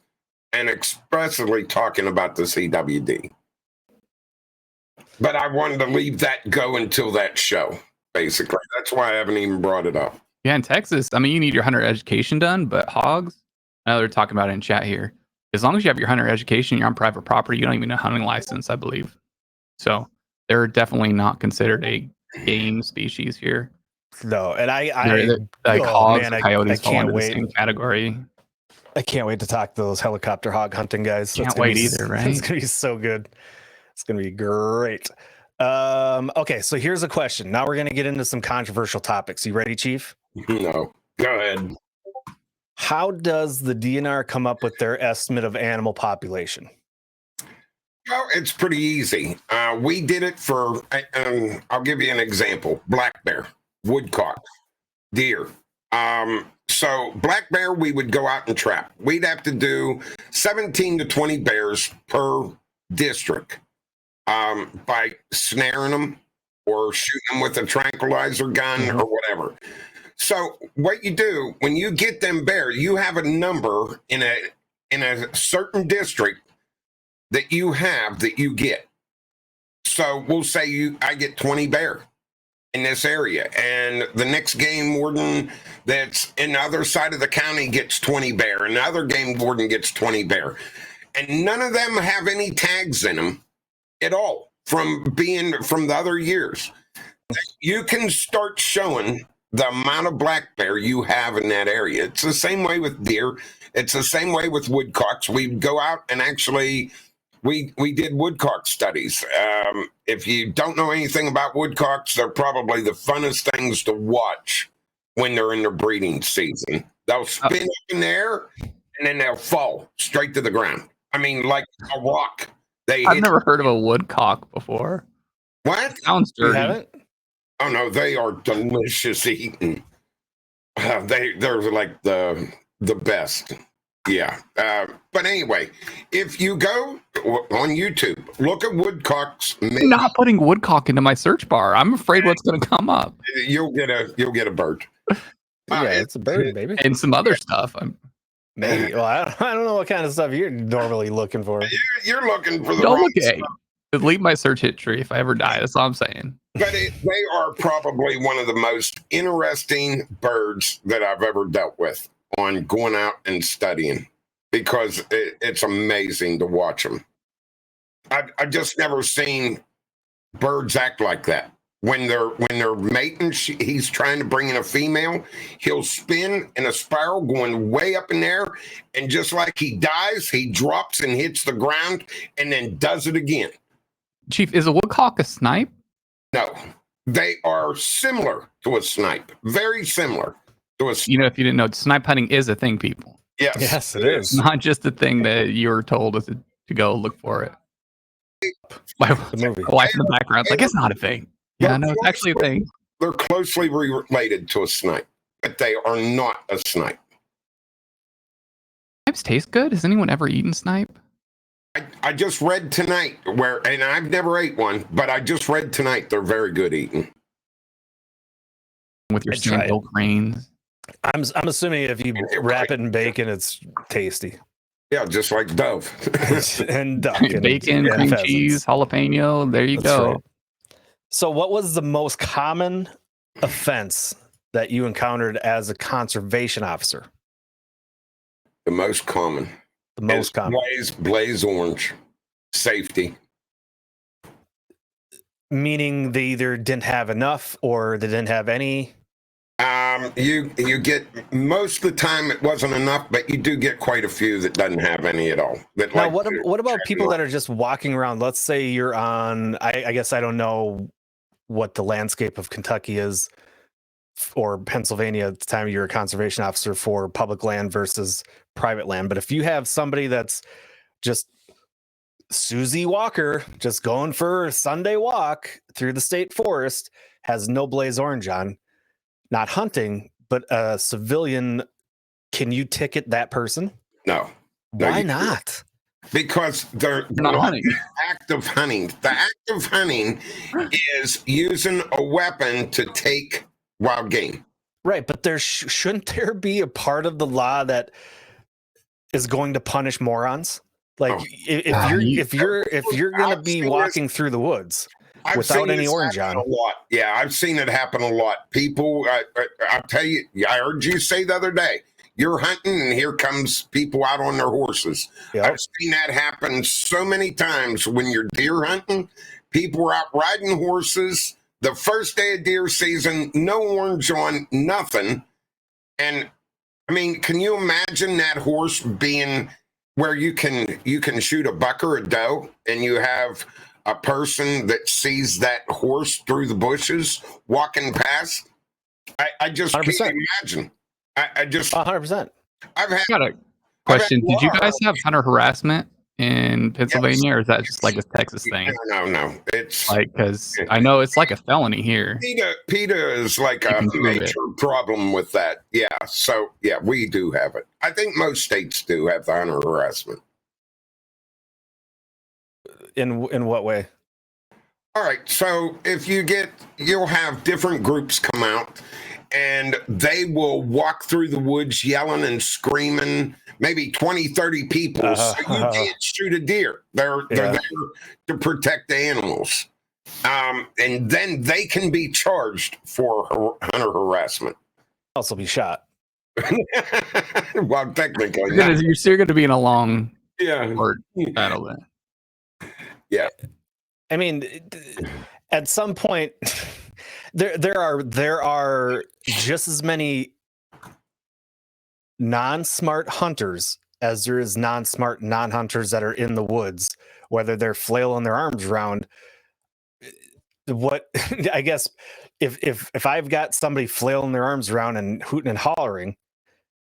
and expressly talking about the CWD. But I wanted to leave that go until that show. Basically, that's why I haven't even brought it up. Yeah, in Texas, I mean, you need your hunter education done, but hogs, I know they're talking about it in chat here. As long as you have your hunter education, you're on private property, you don't even need a hunting license, I believe. So they're definitely not considered a game species here. No, and like hogs, man, coyotes I fall can't into the wait. same category. I can't wait to talk to those helicopter hog hunting guys. Can't That's gonna wait be either, right? It's gonna be so good. It's gonna be great. Okay, so here's a question. Now we're gonna get into some controversial topics. You ready, Chief? No, go ahead. How does the DNR come up with their estimate of animal population? Well, it's pretty easy. We did it for, I'll give you an example. Black bear, woodcock, deer. So black bear, we would go out and trap. We'd have to do 17 to 20 bears per district by snaring them or shooting them with a tranquilizer gun or whatever. So what you do when you get them bear, you have a number in a certain district that you have that you get. So we'll say I get 20 bear in this area, and the next game warden that's in the other side of the county gets 20 bear, and the other game warden gets 20 bear. And none of them have any tags in them at all from the other years. You can start showing the amount of black bear you have in that area. It's the same way with deer. It's the same way with woodcocks. We'd go out and actually we did woodcock studies. If you don't know anything about woodcocks, they're probably the funnest things to watch when they're in their breeding season. They'll spin up in the air and then they'll fall straight to the ground. I mean, like a rock. I've never heard of a woodcock before. What? Sounds You dirty. haven't? Oh no, they are delicious eating. They're like the best. Yeah. But anyway, if you go on YouTube, look at woodcocks. I'm not putting woodcock into my search bar. I'm afraid what's going to come up. You'll get a bird. Yeah, it's a bird, baby. And some other stuff. Maybe. Well, I don't know what kind of stuff you're normally looking for. You're looking for the Don't wrong look at stuff. Delete my search history if I ever die. That's all I'm saying. But they are probably one of the most interesting birds that I've ever dealt with on going out and studying, because it's amazing to watch them. I've just never seen birds act like that. When they're mating, he's trying to bring in a female. He'll spin in a spiral going way up in there, and just like he dies, he drops and hits the ground and then does it again. Chief, is a woodcock a snipe? No, they are similar to a snipe. Very similar to a snipe. You know, if you didn't know, snipe hunting is a thing, people. Yes, it is. It's not just a thing that you were told to go look for it. My The movie. wife in the background's like, it's not a thing. Yeah, no, it's actually a thing. They're closely related to a snipe, but they are not a snipe. Snipes taste good. Has anyone ever eaten snipe? I just read tonight and I've never ate one, but I just read tonight they're very good eating. With your I'd try sandhill cranes. I'm assuming if you wrap it in bacon, it's tasty. Yeah, just like dove. And duck and Bacon, and cream pheasants. cheese, jalapeno. There you That's go. right. So what was the most common offense that you encountered as a conservation officer? The most common. The most is common. Blaze orange. Safety. Meaning they either didn't have enough or they didn't have any. You get, most of the time it wasn't enough, but you do get quite a few that doesn't have any at all. That Now, like what about people that are just walking around? Let's say you're on, I guess I don't know what the landscape of Kentucky is or Pennsylvania at the time you're a conservation officer for public land versus private land. But if you have somebody that's just Susie Walker, just going for a Sunday walk through the state forest, has no blaze orange on, not hunting, but a civilian. Can you ticket that person? No. Why not? Because they're not hunting. Act of hunting. The act of hunting is using a weapon to take wild game. Right, but there shouldn't there be a part of the law that is going to punish morons? Like if you're going to be walking through the woods without any orange on. A lot. Yeah, I've seen it happen a lot. People, I'll tell you, I heard you say the other day, you're hunting and here comes people out on their horses. Yep. I've seen that happen so many times when you're deer hunting. People are out riding horses. The first day of deer season, no orange on, nothing. And I mean, can you imagine that horse being where you can shoot a buck or a doe and you have a person that sees that horse through the bushes walking past? I just 100%. can't imagine. I just 100%. I've had I got a question. Did you guys have hunter harassment in Pennsylvania, or is that just like a Texas thing? No. It's like, because I know it's like a felony here. PETA is like a major problem with that. Yeah. So yeah, we do have it. I think most states do have the hunter harassment. In what way? All right. So if you'll have different groups come out and they will walk through the woods yelling and screaming, maybe 20, 30 people. So you can't shoot a deer. They're there to protect the animals. And then they can be charged for hunter harassment. Also be shot. Well, technically, you're still going to be in a long word battle then. Yeah. I mean, at some point, there are just as many non-smart hunters as there is non-smart non-hunters that are in the woods, whether they're flailing their arms around. What I guess if I've got somebody flailing their arms around and hooting and hollering,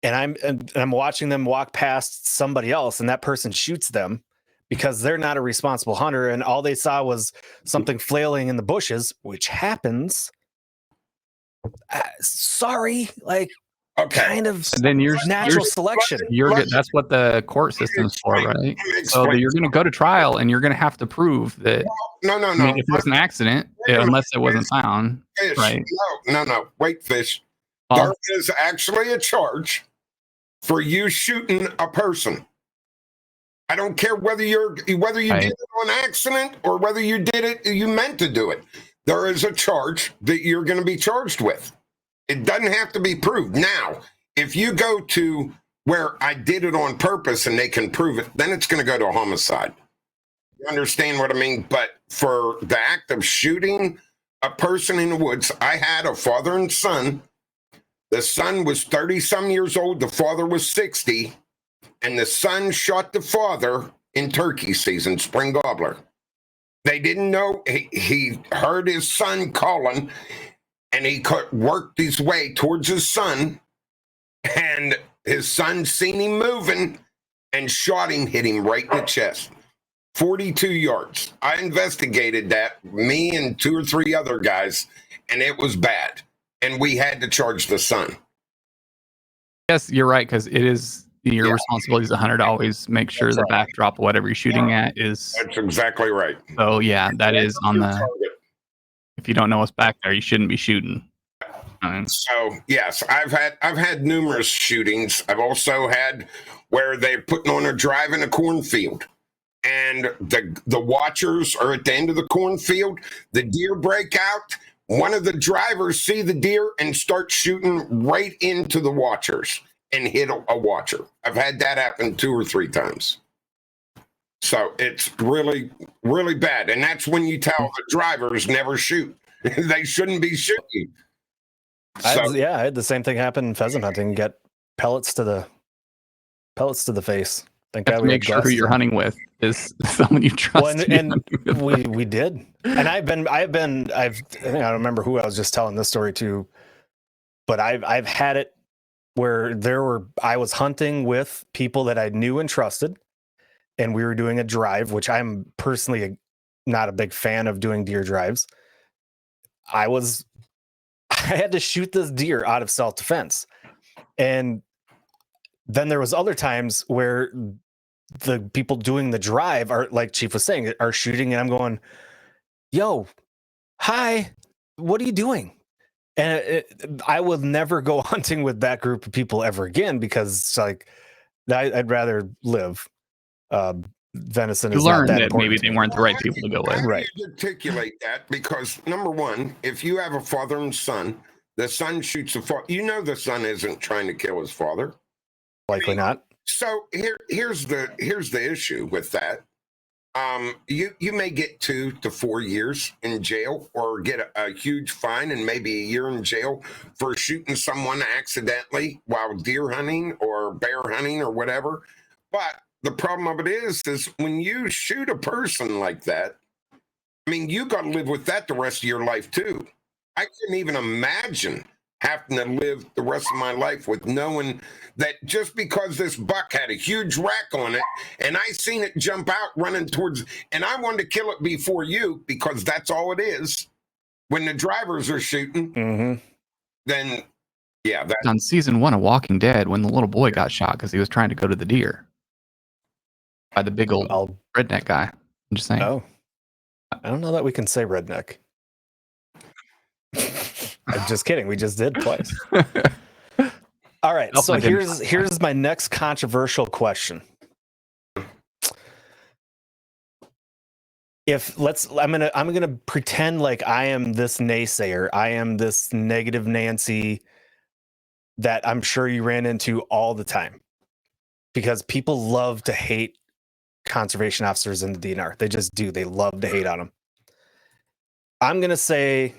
and I'm watching them walk past somebody else, and that person shoots them because they're not a responsible hunter, and all they saw was something flailing in the bushes, which happens. Sorry, like kind of. And then you're natural selection. That's what the court system's for, right? So you're going to go to trial, and you're going to have to prove that. No. I mean, if it was an accident, unless it wasn't found, Fish. right? No. Wait, Fish. There is actually a charge for you shooting a person. I don't care whether you did it on accident or whether you did it, you meant to do it. There is a charge that you're going to be charged with. It doesn't have to be proved. Now, if you go to where I did it on purpose and they can prove it, then it's going to go to a homicide. You understand what I mean? But for the act of shooting a person in the woods, I had a father and son. The son was 30-some years old. The father was 60. And the son shot the father in turkey season, spring gobbler. They didn't know. He heard his son calling, and he worked his way towards his son, and his son seen him moving and shot him, hit him right in the chest. 42 yards. I investigated that, me and 2 or 3 other guys, and it was bad. And we had to charge the son. Yes, you're right, because it is your responsibility as a hunter to always make sure the backdrop of whatever you're shooting at is. That's exactly right. So yeah, that is on the. If you don't know what's back there, you shouldn't be shooting. So yes, I've had numerous shootings. I've also had where they're putting on a drive in a cornfield, and the watchers are at the end of the cornfield. The deer break out. One of the drivers see the deer and start shooting right into the watchers and hit a watcher. I've had that happen 2 or 3 times. So it's really, really bad. And that's when you tell the drivers never shoot. They shouldn't be shooting. I had the same thing happen in pheasant hunting. Get pellets to the face. Thank God we make sure who you're hunting with is someone you trust. Well, and we did. And I don't remember who I was just telling this story to, but I've had it where I was hunting with people that I knew and trusted, and we were doing a drive, which I'm personally not a big fan of doing deer drives. I had to shoot this deer out of self-defense. And then there was other times where the people doing the drive are, like Chief was saying, are shooting, and I'm going, yo, hi, what are you doing? And I will never go hunting with that group of people ever again, because it's like, I'd rather live. Venison You is not learned that that important maybe to they me. weren't the right people to go How with. do Right. you articulate that? Because number one, if you have a father and son, the son shoots the father. You know the son isn't trying to kill his father. Likely not. So here's the issue with that. You may get 2 to 4 years in jail, or get a huge fine and maybe a year in jail for shooting someone accidentally while deer hunting or bear hunting or whatever. But the problem of it is when you shoot a person like that, I mean, you got to live with that the rest of your life too. I couldn't even imagine having to live the rest of my life with knowing that just because this buck had a huge rack on it and I seen it jump out running towards, and I wanted to kill it before you, because that's all it is. When the drivers are shooting, Mm-hmm. then yeah, that On season 1 of Walking Dead, when the little boy got shot because he was trying to go to the deer by the big old redneck guy. I'm just saying. Oh, I don't know that we can say redneck. I'm just kidding. We just did twice. All right. So here's my next controversial question. I'm gonna pretend like I am this naysayer. I am this negative Nancy that I'm sure you ran into all the time, because people love to hate conservation officers in the DNR. They just do. They love to hate on them. I'm gonna say,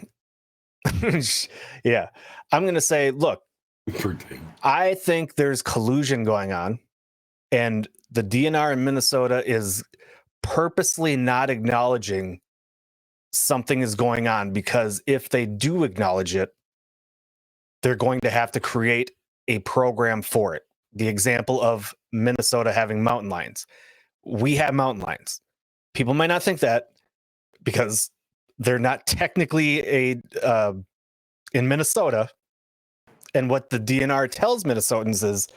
yeah, I'm gonna say, look, I think there's collusion going on, and the DNR in Minnesota is purposely not acknowledging something is going on, because if they do acknowledge it, they're going to have to create a program for it. The example of Minnesota having mountain lions. We have mountain lions. People might not think that, because they're not technically in Minnesota. And what the DNR tells Minnesotans is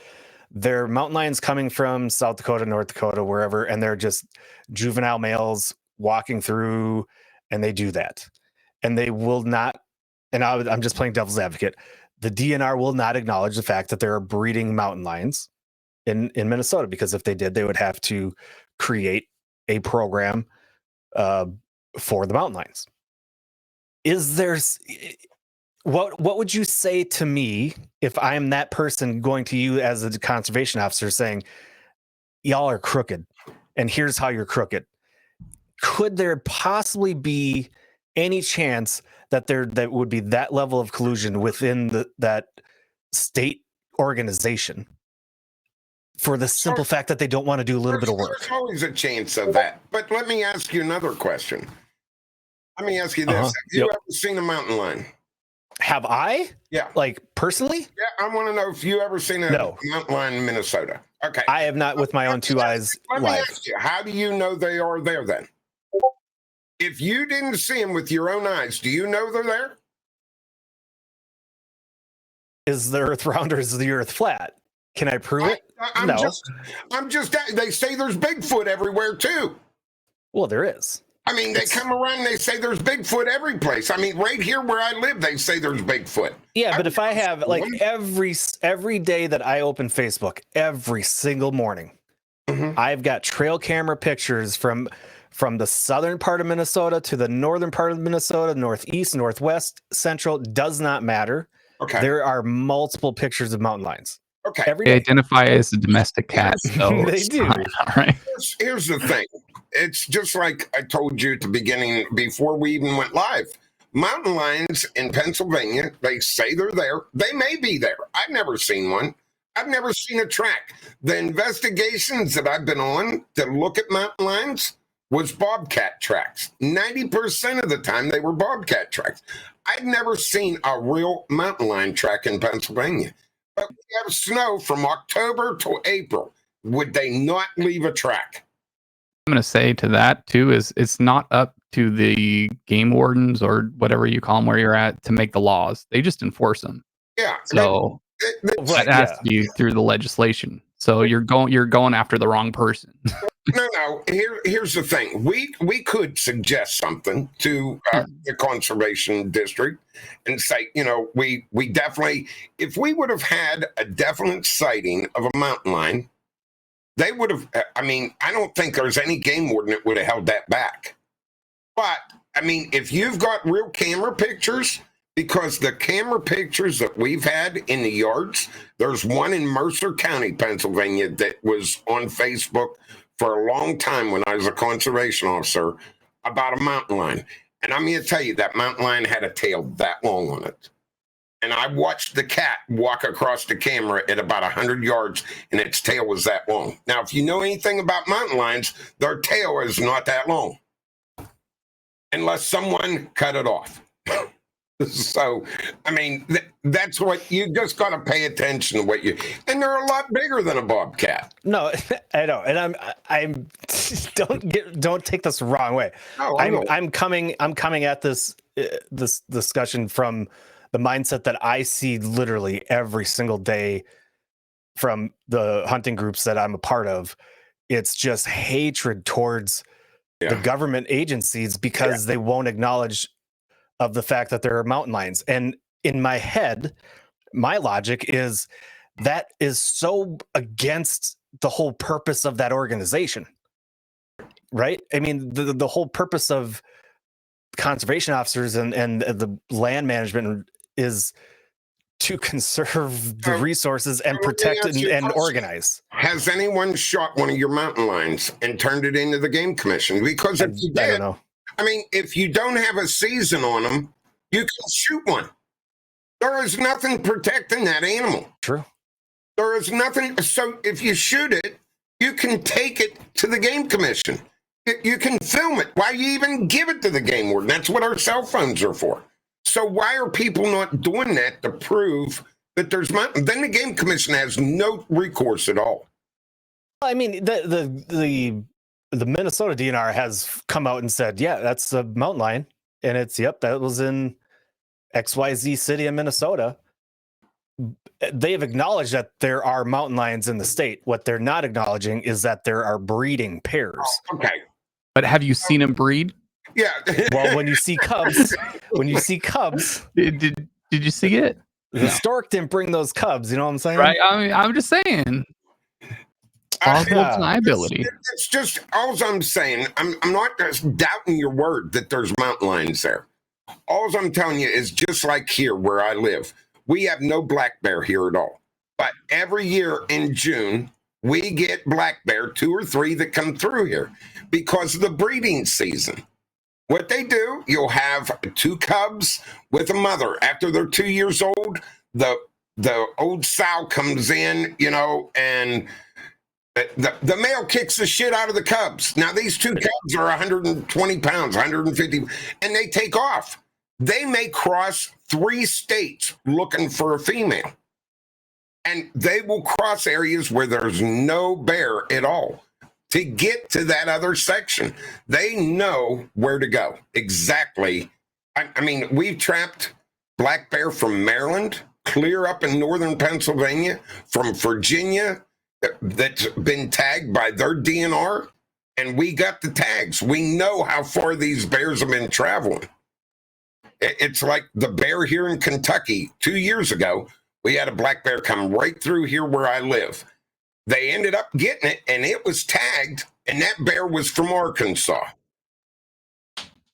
they're mountain lions coming from South Dakota, North Dakota, wherever, and they're just juvenile males walking through, and they do that. And they will not, and I'm just playing devil's advocate, the DNR will not acknowledge the fact that there are breeding mountain lions in Minnesota, because if they did, they would have to create a program for the mountain lions. What would you say to me if I'm that person going to you as a conservation officer saying, y'all are crooked, and here's how you're crooked? Could there possibly be any chance that that would be that level of collusion within that state organization, for the simple fact that they don't want to do a little bit of work? There's always a chance of that. But let me ask you another question. Let me ask you this. Have you ever seen a mountain lion? Have I? Yeah. Like personally? Yeah, I want to know if you ever seen a mountain lion in Minnesota. Okay. I have not with my own two eyes. Let me ask you, how do you know they are there then? If you didn't see them with your own eyes, do you know they're there? Is the earth round or is the earth flat? Can I prove it? I'm just, they say there's Bigfoot everywhere too. Well, there is. I mean, they come around and they say there's Bigfoot every place. I mean, right here where I live, they say there's Bigfoot. Yeah, but if I have, like, every day that I open Facebook, every single morning, I've got trail camera pictures from the southern part of Minnesota to the northern part of Minnesota, northeast, northwest, central, does not matter. Okay. There are multiple pictures of mountain lions. Okay. Every They day. identify as a domestic cat. So They do. All right. Here's the thing. It's just like I told you at the beginning, before we even went live. Mountain lions in Pennsylvania, they say they're there. They may be there. I've never seen one. I've never seen a track. The investigations that I've been on to look at mountain lions was bobcat tracks. 90% of the time they were bobcat tracks. I've never seen a real mountain lion track in Pennsylvania. But we have snow from October to April. Would they not leave a track? I'm going to say to that too is it's not up to the game wardens or whatever you call them where you're at to make the laws. They just enforce them. Yeah. So Right, that has yeah. to be through the legislation. So you're going after the wrong person. No. Here's the thing. We could suggest something to the conservation district and say, we definitely, if we would have had a definite sighting of a mountain lion, they would have. I mean, I don't think there's any game warden that would have held that back. But I mean, if you've got real camera pictures, because the camera pictures that we've had in the yards, there's one in Mercer County, Pennsylvania, that was on Facebook for a long time when I was a conservation officer about a mountain lion. And I'm going to tell you, that mountain lion had a tail that long on it. And I watched the cat walk across the camera at about 100 yards, and its tail was that long. Now, if you know anything about mountain lions, their tail is not that long, unless someone cut it off. So, I mean, that's what you just got to pay attention to what you, and they're a lot bigger than a bobcat. No, I know, and I'm don't take this the wrong way. No, I'm coming at this discussion from the mindset that I see literally every single day from the hunting groups that I'm a part of. It's just hatred towards the government agencies because they won't acknowledge of the fact that there are mountain lions. And in my head, my logic is that is so against the whole purpose of that organization, right? I mean, the whole purpose of conservation officers and the land management is to conserve the resources and protect and organize. Has anyone shot one of your mountain lions and turned it into the game commission? Because if you did, I don't know. I mean, if you don't have a season on them, you can shoot one. There is nothing protecting that animal. True. There is nothing. So if you shoot it, you can take it to the game commission. You can film it. Why you even give it to the game warden? That's what our cell phones are for. So why are people not doing that to prove that there's mountain? Then the game commission has no recourse at all. I mean, the Minnesota DNR has come out and said, yeah, that's a mountain lion. And it's, that was in XYZ city in Minnesota. They have acknowledged that there are mountain lions in the state. What they're not acknowledging is that there are breeding pairs. Oh, okay. But have you seen them breed? Yeah. Well, when you see cubs, Did you see it? the stork didn't bring those cubs. You know what I'm saying? Right. I mean, I'm just saying. Possible deniability. It's just all I'm saying. I'm not just doubting your word that there's mountain lions there. All I'm telling you is just like here where I live, we have no black bear here at all. But every year in June, we get black bear, 2 or 3 that come through here because of the breeding season. What they do, you'll have 2 cubs with a mother. After they're 2 years old, the old sow comes in, and the male kicks the shit out of the cubs. Now, these 2 cubs are 120 pounds, 150, and they take off. They may cross 3 states looking for a female. And they will cross areas where there's no bear at all to get to that other section. They know where to go. Exactly. I mean, we've trapped black bear from Maryland, clear up in northern Pennsylvania, from Virginia, that's been tagged by their DNR, and we got the tags. We know how far these bears have been traveling. It's like the bear here in Kentucky 2 years ago. We had a black bear come right through here where I live. They ended up getting it, and it was tagged, and that bear was from Arkansas.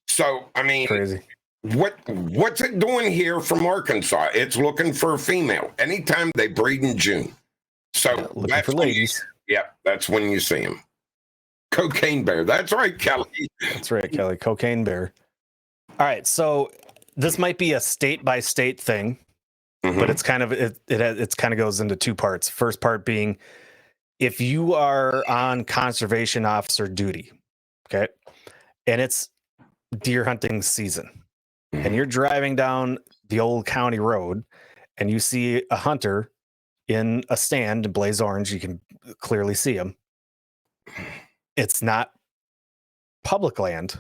So, I mean, Crazy. What's it doing here from Arkansas? It's looking for a female. Anytime they breed in June. So Looking for ladies. That's when you see them. Cocaine bear. That's right, Kelly. That's right, Kelly. Cocaine bear. All right, so this might be a state by state thing. But it's kind of it kind of goes into 2 parts. First part being if you are on conservation officer duty, okay, and it's deer hunting season, and you're driving down the old county road, and you see a hunter in a stand in blaze orange, you can clearly see him. It's not public land,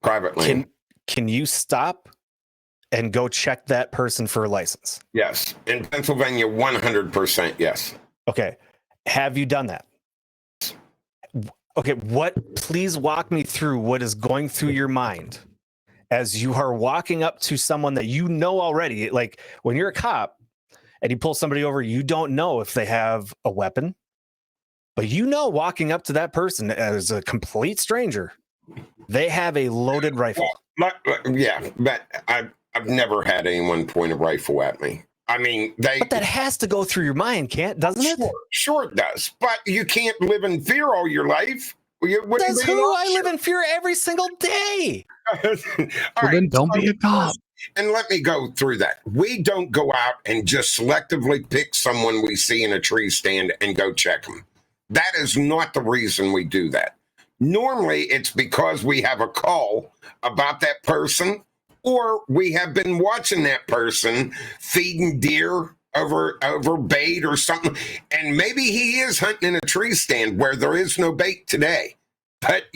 Private land. can you stop and go check that person for a license? Yes. In Pennsylvania, 100% yes. Okay. Have you done that? Okay, please walk me through what is going through your mind as you are walking up to someone that you know already. Like when you're a cop and you pull somebody over, you don't know if they have a weapon, but you know, walking up to that person as a complete stranger, they have a loaded rifle. Well, yeah, but I've never had anyone point a rifle at me. I mean, but that has to go through your mind, doesn't it? Sure it does. But you can't live in fear all your life. That's who I live in fear every single day. Then don't be a cop. And let me go through that. We don't go out and just selectively pick someone we see in a tree stand and go check them. That is not the reason we do that. Normally, it's because we have a call about that person, or we have been watching that person feeding deer over bait or something. And maybe he is hunting in a tree stand where there is no bait today. But,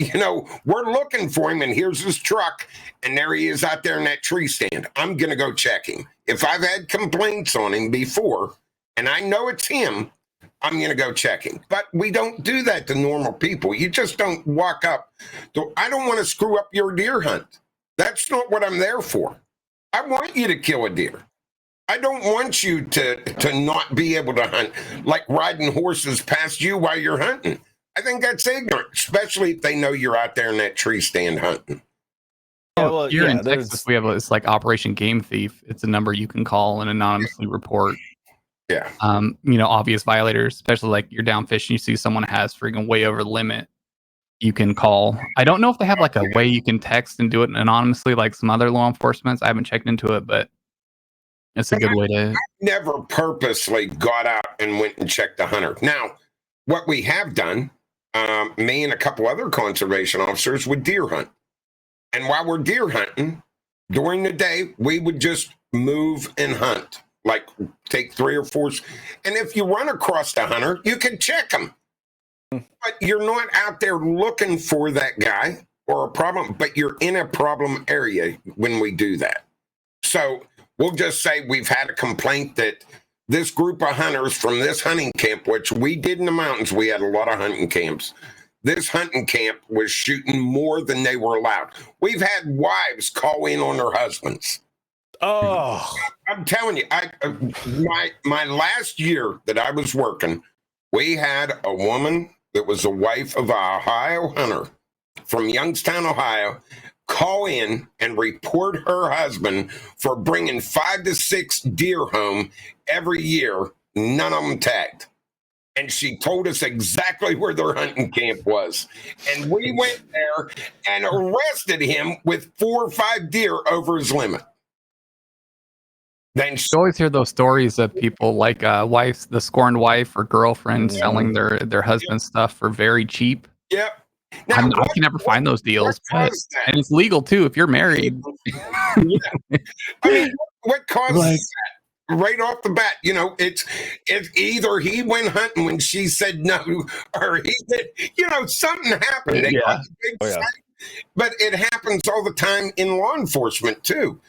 we're looking for him, and here's his truck, and there he is out there in that tree stand. I'm going to go check him. If I've had complaints on him before, and I know it's him, I'm going to go check him. But we don't do that to normal people. You just don't walk up. I don't want to screw up your deer hunt. That's not what I'm there for. I want you to kill a deer. I don't want you to not be able to hunt, like riding horses past you while you're hunting. I think that's ignorant, especially if they know you're out there in that tree stand hunting. Yeah, well, here in Texas, we have it's like Operation Game Thief. It's a number you can call and anonymously report. Yeah. Obvious violators, especially like you're down fishing, you see someone has freaking way over the limit. You can call. I don't know if they have like a way you can text and do it anonymously, like some other law enforcement. I haven't checked into it, but it's a good way to. I never purposely got out and went and checked the hunter. Now, what we have done, me and a couple other conservation officers would deer hunt. And while we're deer hunting, during the day, we would just move and hunt, like take 3 or 4. And if you run across the hunter, you can check him. But you're not out there looking for that guy or a problem, but you're in a problem area when we do that. So we'll just say we've had a complaint that this group of hunters from this hunting camp, which we did in the mountains, we had a lot of hunting camps. This hunting camp was shooting more than they were allowed. We've had wives call in on their husbands. Oh, I'm telling you, my last year that I was working, we had a woman that was the wife of an Ohio hunter from Youngstown, Ohio, call in and report her husband for bringing 5 to 6 deer home every year, none of them tagged. And she told us exactly where their hunting camp was. And we went there and arrested him with 4 or 5 deer over his limit. Then You always hear those stories of people like wives, the scorned wife or girlfriend selling their husband's stuff for very cheap. Yep. Now, I can never find those deals, and it's legal too if you're married. I mean, what causes that? Right off the bat, it's either he went hunting when she said no, or he did, something happened. They got a big fight. But it happens all the time in law enforcement too.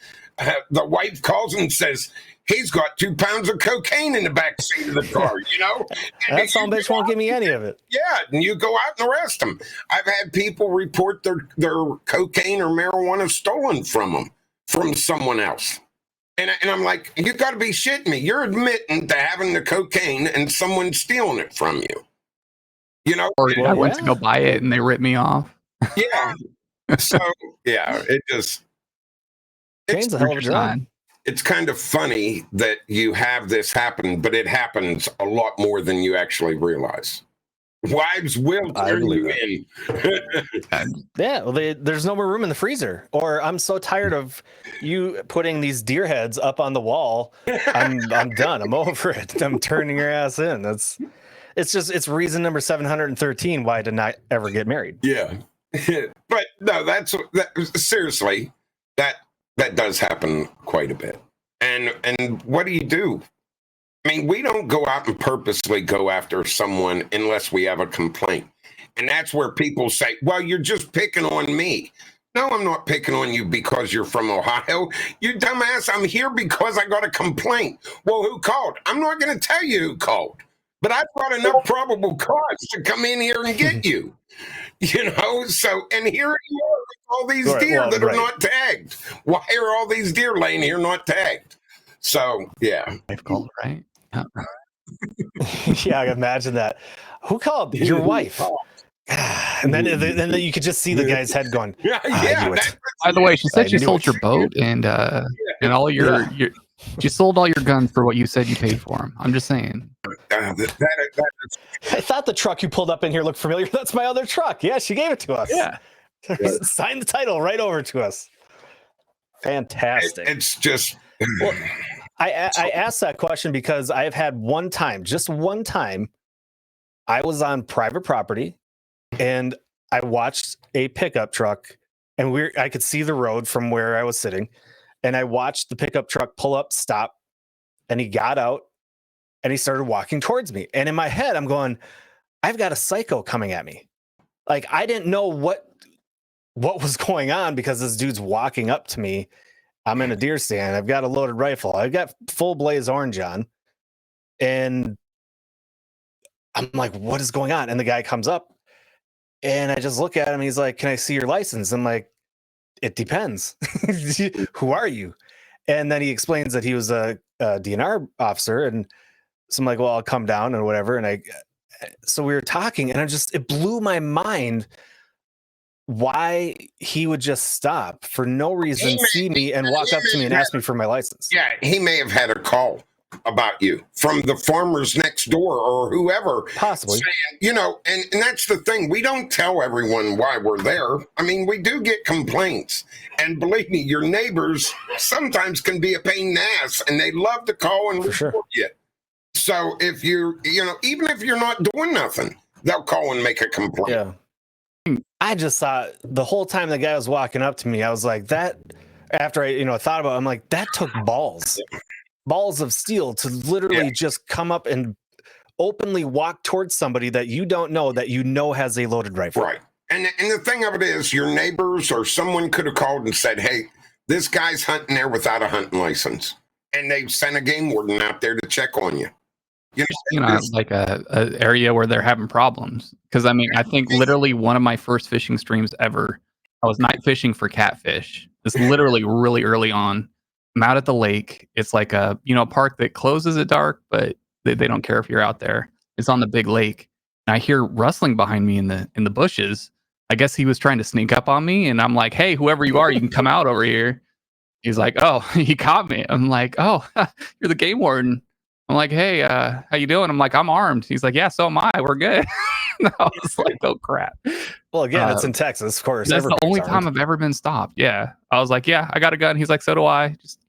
The wife calls and says, he's got 2 pounds of cocaine in the back seat of the car, And that son bitch won't give me any of it. Yeah, and you go out and arrest them. I've had people report their cocaine or marijuana stolen from them, from someone else. And I'm like, you got to be shitting me. You're admitting to having the cocaine and someone stealing it from you. Or I went to go buy it and they ripped me off. Yeah. So, yeah, Cocaine's a hell of a drug. It's kind of funny that you have this happen, but it happens a lot more than you actually realize. Wives will turn you in. Yeah, well, there's no more room in the freezer. Or I'm so tired of you putting these deer heads up on the wall. I'm done. I'm over it. I'm turning your ass in. It's reason number 713 why to not ever get married. Yeah, but no, seriously, that does happen quite a bit. And what do? I mean, we don't go out and purposely go after someone unless we have a complaint. And that's where people say, well, you're just picking on me. No, I'm not picking on you because you're from Ohio. You dumbass, I'm here because I got a complaint. Well, who called? I'm not going to tell you who called, but I've got enough probable cause to come in here and get you. So, and here you are with all these deer that are not tagged. Why are all these deer laying here not tagged? So, yeah. I've called, right? Yeah. Yeah, I can imagine that. Who called? Your wife. And then you could just see the guy's head going. Yeah. By the way, she said she sold your boat and all your she sold all your guns for what you said you paid for them. I'm just saying. I thought the truck you pulled up in here looked familiar. That's my other truck. Yeah, she gave it to us. Yeah. Signed the title right over to us. Fantastic. It's just. Well, I asked that question because I've had just one time, I was on private property and I watched a pickup truck and I could see the road from where I was sitting. And I watched the pickup truck pull up, stop, and he got out and he started walking towards me. And in my head, I'm going, I've got a psycho coming at me. Like, I didn't know what was going on because this dude's walking up to me. I'm in a deer stand. I've got a loaded rifle. I've got full blaze orange on. And I'm like, what is going on? And the guy comes up and I just look at him. He's like, can I see your license? I'm like, it depends. Who are you? And then he explains that he was a DNR officer. And so I'm like, well, I'll come down and whatever. And so we were talking and it blew my mind why he would just stop for no reason, see me and walk up to me and ask me for my license. Yeah, he may have had a call about you from the farmers next door or whoever. Possibly. Saying, and that's the thing. We don't tell everyone why we're there. I mean, we do get complaints. And believe me, your neighbors sometimes can be a pain in the ass and they love to call and report you. So if even if you're not doing nothing, they'll call and make a complaint. Yeah. I just thought the whole time the guy was walking up to me, I was like, that, after I, thought about it, I'm like, that took balls of steel to literally just come up and openly walk towards somebody that you don't know, that has a loaded rifle. Right. And the thing of it is, your neighbors or someone could have called and said, hey, this guy's hunting there without a hunting license. And they sent a game warden out there to check on you. Like a area where they're having problems. Because I think literally one of my first fishing streams ever, I was night fishing for catfish. It's literally really early on. I'm out at the lake. It's like a park that closes at dark, but they don't care if you're out there. It's on the big lake. And I hear rustling behind me in the bushes. I guess he was trying to sneak up on me, and I'm like, hey, whoever you are, you can come out over here. He's like, oh, he caught me. I'm like, oh, you're the game warden. I'm like, hey, how you doing? I'm like, I'm armed. He's like, yeah, so am I. We're good. I was like, oh, crap. Well, again, it's in Texas, of course. That's the only time I've ever been stopped. Yeah. I was like, yeah, I got a gun. He's like, so do I. Just,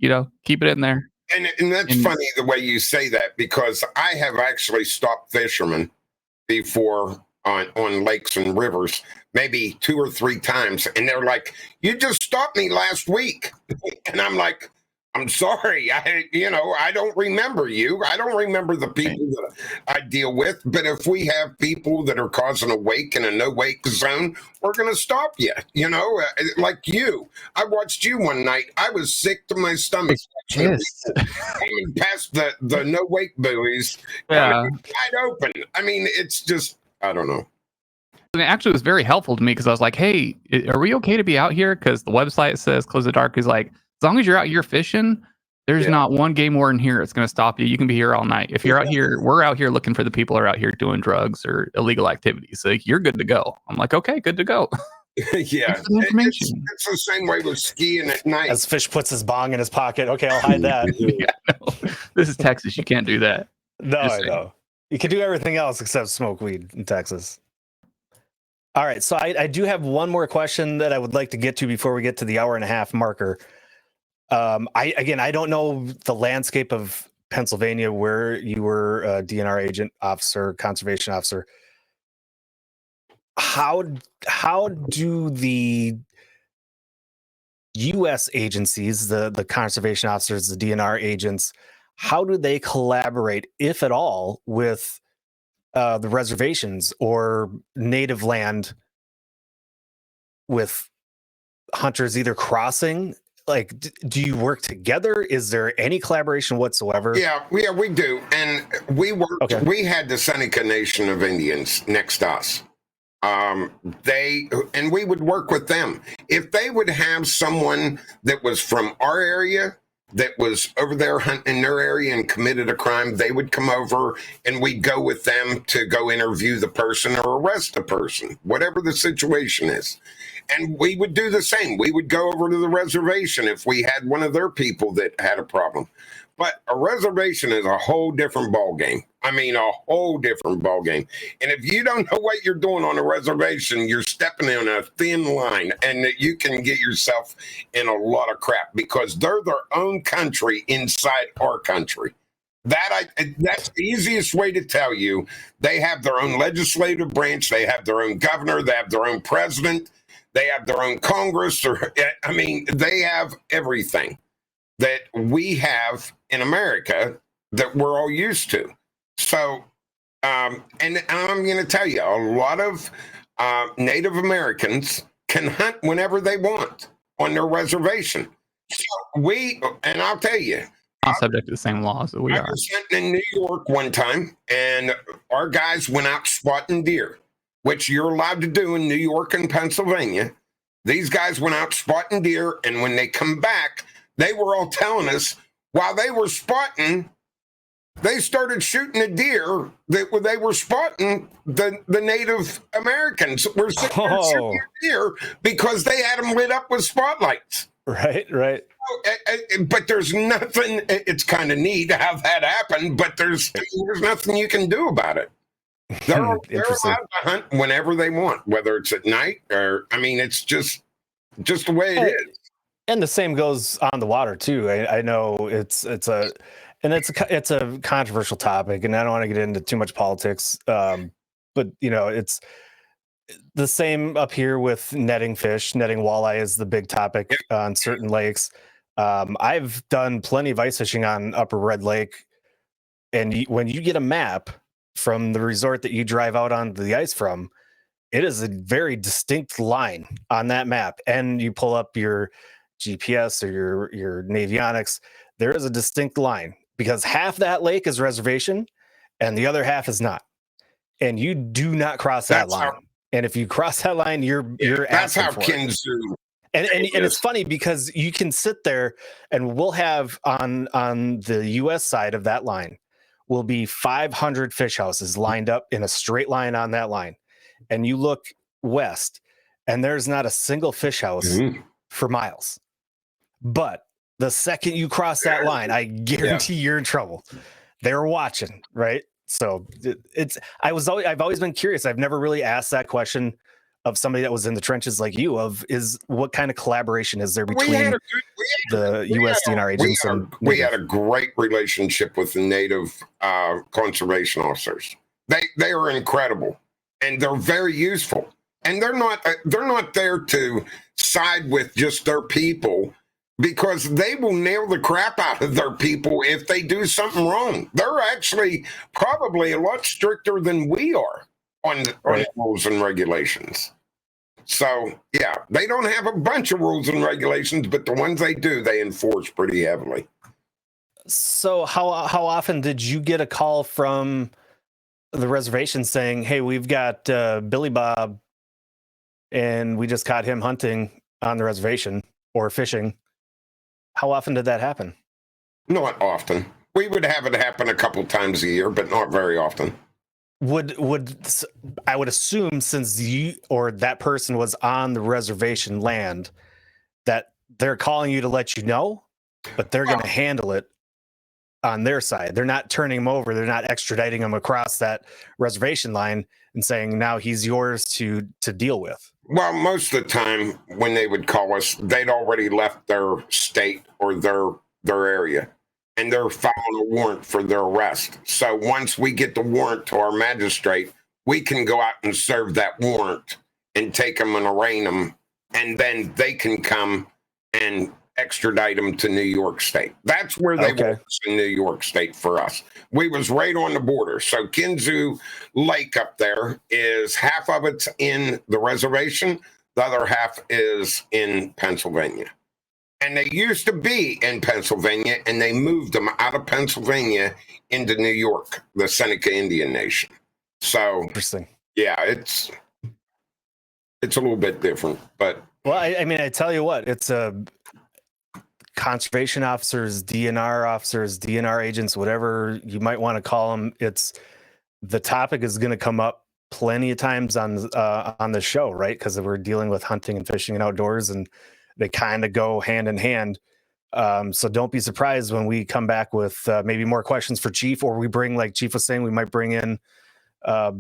keep it in there. And that's funny the way you say that, because I have actually stopped fishermen before on lakes and rivers, maybe 2 or 3 times. And they're like, you just stopped me last week. And I'm like, I'm sorry. I don't remember you. I don't remember the people that I deal with. But if we have people that are causing a wake in a no wake zone, we're going to stop you. Like you. I watched you one night. I was sick to my stomach. Yes. Coming past the no wake buoys. Yeah. Wide open. It's just, I don't know. And actually, it was very helpful to me because I was like, hey, are we okay to be out here? Because the website says close the dark is like, as long as you're out here fishing, there's not one game warden here that's going to stop you. You can be here all night. If you're out here, we're out here looking for the people who are out here doing drugs or illegal activities. So you're good to go. I'm like, okay, good to go. Yeah. It's the same way with skiing at night. As Fish puts his bong in his pocket. Okay, I'll hide that. No. This is Texas. You can't do that. No, I know. You can do everything else except smoke weed in Texas. All right. So I do have one more question that I would like to get to before we get to the hour-and-a-half marker. I don't know the landscape of Pennsylvania where you were a DNR agent, officer, conservation officer. How do the U.S. agencies, the conservation officers, the DNR agents, how do they collaborate, if at all, with the reservations or native land with hunters either crossing? Like, do you work together? Is there any collaboration whatsoever? Yeah, we do. And we worked, Okay. we had the Seneca Nation of Indians next to us. And we would work with them. If they would have someone that was from our area that was over there hunting in their area and committed a crime, they would come over and we'd go with them to go interview the person or arrest the person, whatever the situation is. And we would do the same. We would go over to the reservation if we had one of their people that had a problem. But a reservation is a whole different ballgame. I mean, a whole different ballgame. And if you don't know what you're doing on a reservation, you're stepping in a thin line, and you can get yourself in a lot of crap because they're their own country inside our country. That's the easiest way to tell you. They have their own legislative branch. They have their own governor. They have their own president. They have their own Congress. They have everything that we have in America that we're all used to. So, and I'm going to tell you, a lot of Native Americans can hunt whenever they want on their reservation. So and I'll tell you, Not subject to the same laws that we I are. was hunting in New York one time, and our guys went out spotting deer, which you're allowed to do in New York and Pennsylvania. These guys went out spotting deer, and when they come back, they were all telling us while they were spotting, they started shooting a deer that they were spotting. The Native Americans were sitting there shooting a deer because they had them lit up with spotlights. Right. But there's nothing. It's kind of neat how that happened, but there's nothing you can do about it. They're allowed to hunt whenever they want, whether it's at night or, it's just the way it is. And the same goes on the water too. I know it's a controversial topic, and I don't want to get into too much politics. But it's the same up here with netting fish. Netting walleye is the big topic on certain lakes. I've done plenty of ice fishing on Upper Red Lake, and when you get a map from the resort that you drive out onto the ice from, it is a very distinct line on that map. And you pull up your GPS or your Navionics, there is a distinct line because half that lake is reservation and the other half is not. And you do not cross that line. And if you cross that line, you're that's how for Kinzu. And it's funny because you can sit there and we'll have on the US side of that line will be 500 fish houses lined up in a straight line on that line. And you look west and there's not a single fish house for miles. But the second you cross that line, I guarantee you're in trouble. They're watching, right? So I've always been curious. I've never really asked that question of somebody that was in the trenches like you is what kind of collaboration is there between the US DNR agents and Native? We had a great relationship with the Native conservation officers. They are incredible and they're very useful. And they're not there to side with just their people, because they will nail the crap out of their people if they do something wrong. They're actually probably a lot stricter than we are on rules and regulations. So, yeah, they don't have a bunch of rules and regulations, but the ones they do, they enforce pretty heavily. So how often did you get a call from the reservation saying, hey, we've got Billy Bob and we just caught him hunting on the reservation or fishing? How often did that happen? Not often. We would have it happen a couple times a year, but not very often. I would assume, since you or that person was on the reservation land, that they're calling you to let you know, but they're going to handle it on their side. They're not turning him over. They're not extraditing him across that reservation line and saying, now he's yours to deal with. Well, most of the time when they would call us, they'd already left their state or their area, and they're filing a warrant for their arrest. So once we get the warrant to our magistrate, we can go out and serve that warrant and take them and arraign them, and then they can come and extradite them to New York State. That's where they Okay. were, in New York State for us. We was right on the border. So Kinzu Lake up there is half of it's in the reservation. The other half is in Pennsylvania. And they used to be in Pennsylvania, and they moved them out of Pennsylvania into New York, the Seneca Indian Nation. So, Interesting. yeah, it's a little bit different, but Well, I mean, I tell you what, it's conservation officers, DNR agents, whatever you might want to call them. It's the topic is going to come up plenty of times on the show, right? Because we're dealing with hunting and fishing and outdoors, and they kind of go hand in hand. So don't be surprised when we come back with maybe more questions for Chief, or we bring, like Chief was saying, we might bring in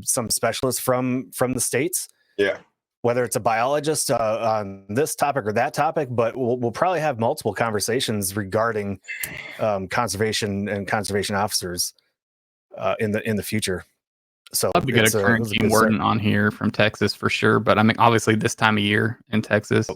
some specialists from the States. yeah. Whether it's a biologist on this topic or that topic, but we'll probably have multiple conversations regarding conservation and conservation officers in the future. So I'd be get a current game warden on here from Texas for sure. But I mean, obviously this time of year in Texas,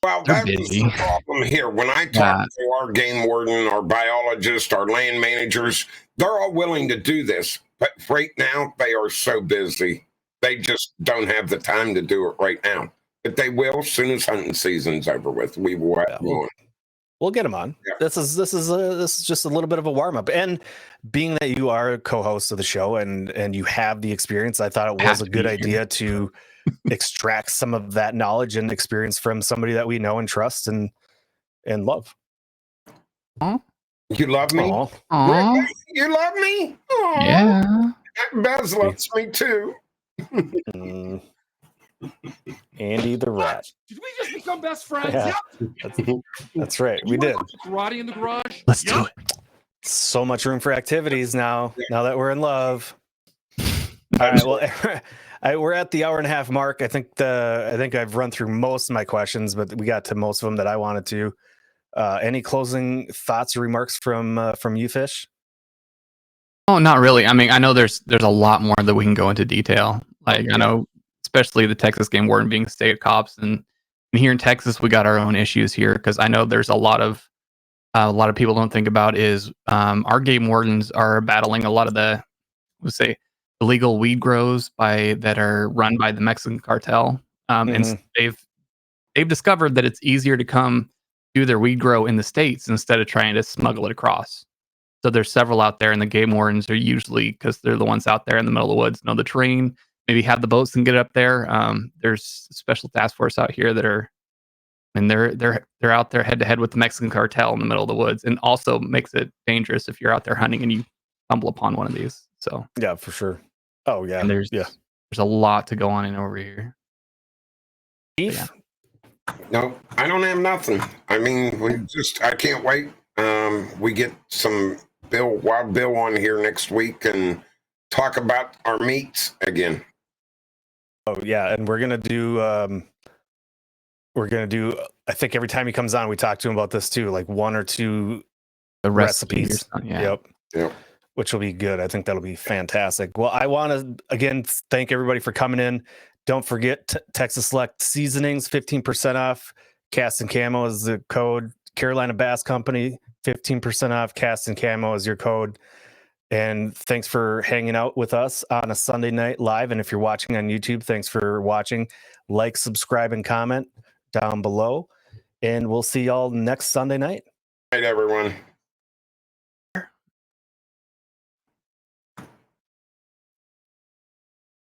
Well, they're that's busy. the problem here. When I talk to our game warden, our biologist, our land managers, they're all willing to do this. But right now, they are so busy. They just don't have the time to do it right now. But they will as soon as hunting season's over with. We will have them on. We'll get them on. Yeah. This is just a little bit of a warm up. And being that you are a co-host of the show and you have the experience, I thought it was a good idea to extract some of that knowledge and experience from somebody that we know and trust and love. Aw. You love me? Aw. Aw. Really? You love me? Aw. Yeah. Bez loves me too. Mm. Andy the rat. Did we just become best friends? Yeah. Yep. That's right. You We wanna did. go do karate in the garage? Let's Yep. do it. So much room for activities now that we're in love. All right. Well, we're at the hour and a half mark. I think I've run through most of my questions, but we got to most of them that I wanted to. Any closing thoughts or remarks from you, Fish? Oh, not really. I mean, I know there's a lot more that we can go into detail. Like, I know, especially the Texas game warden being state cops, and here in Texas, we got our own issues here because I know there's a lot of people don't think about is our game wardens are battling a lot of the, let's say, illegal weed grows that are run by the Mexican cartel, and they've discovered that it's easier to come do their weed grow in the States instead of trying to smuggle it across. So there's several out there, and the game wardens are usually, because they're the ones out there in the middle of the woods, know the terrain, maybe have the boats and get up there. There's a special task force out here that are, and they're out there head to head with the Mexican cartel in the middle of the woods, and also makes it dangerous if you're out there hunting and you stumble upon one of these. So Yeah, for sure. Oh yeah. and there's a lot to go on in over here. Chief? Yeah. No, I don't have nothing. I mean, I can't wait. We get some Wild Bill on here next week and talk about our meats again. Oh yeah, and we're gonna do. I think every time he comes on, we talk to him about this too, like one or two The recipes. recipes. Yeah. Yep. Which will be good. I think that'll be fantastic. Well, I want to again thank everybody for coming in. Don't forget Texas Select Seasonings, 15% off. Cast and Camo is the code. Carolina Bass Company, 15% off. Cast and Camo is your code. And thanks for hanging out with us on a Sunday night live. And if you're watching on YouTube, thanks for watching. Like, subscribe, and comment down below. And we'll see y'all next Sunday night. Good night, everyone.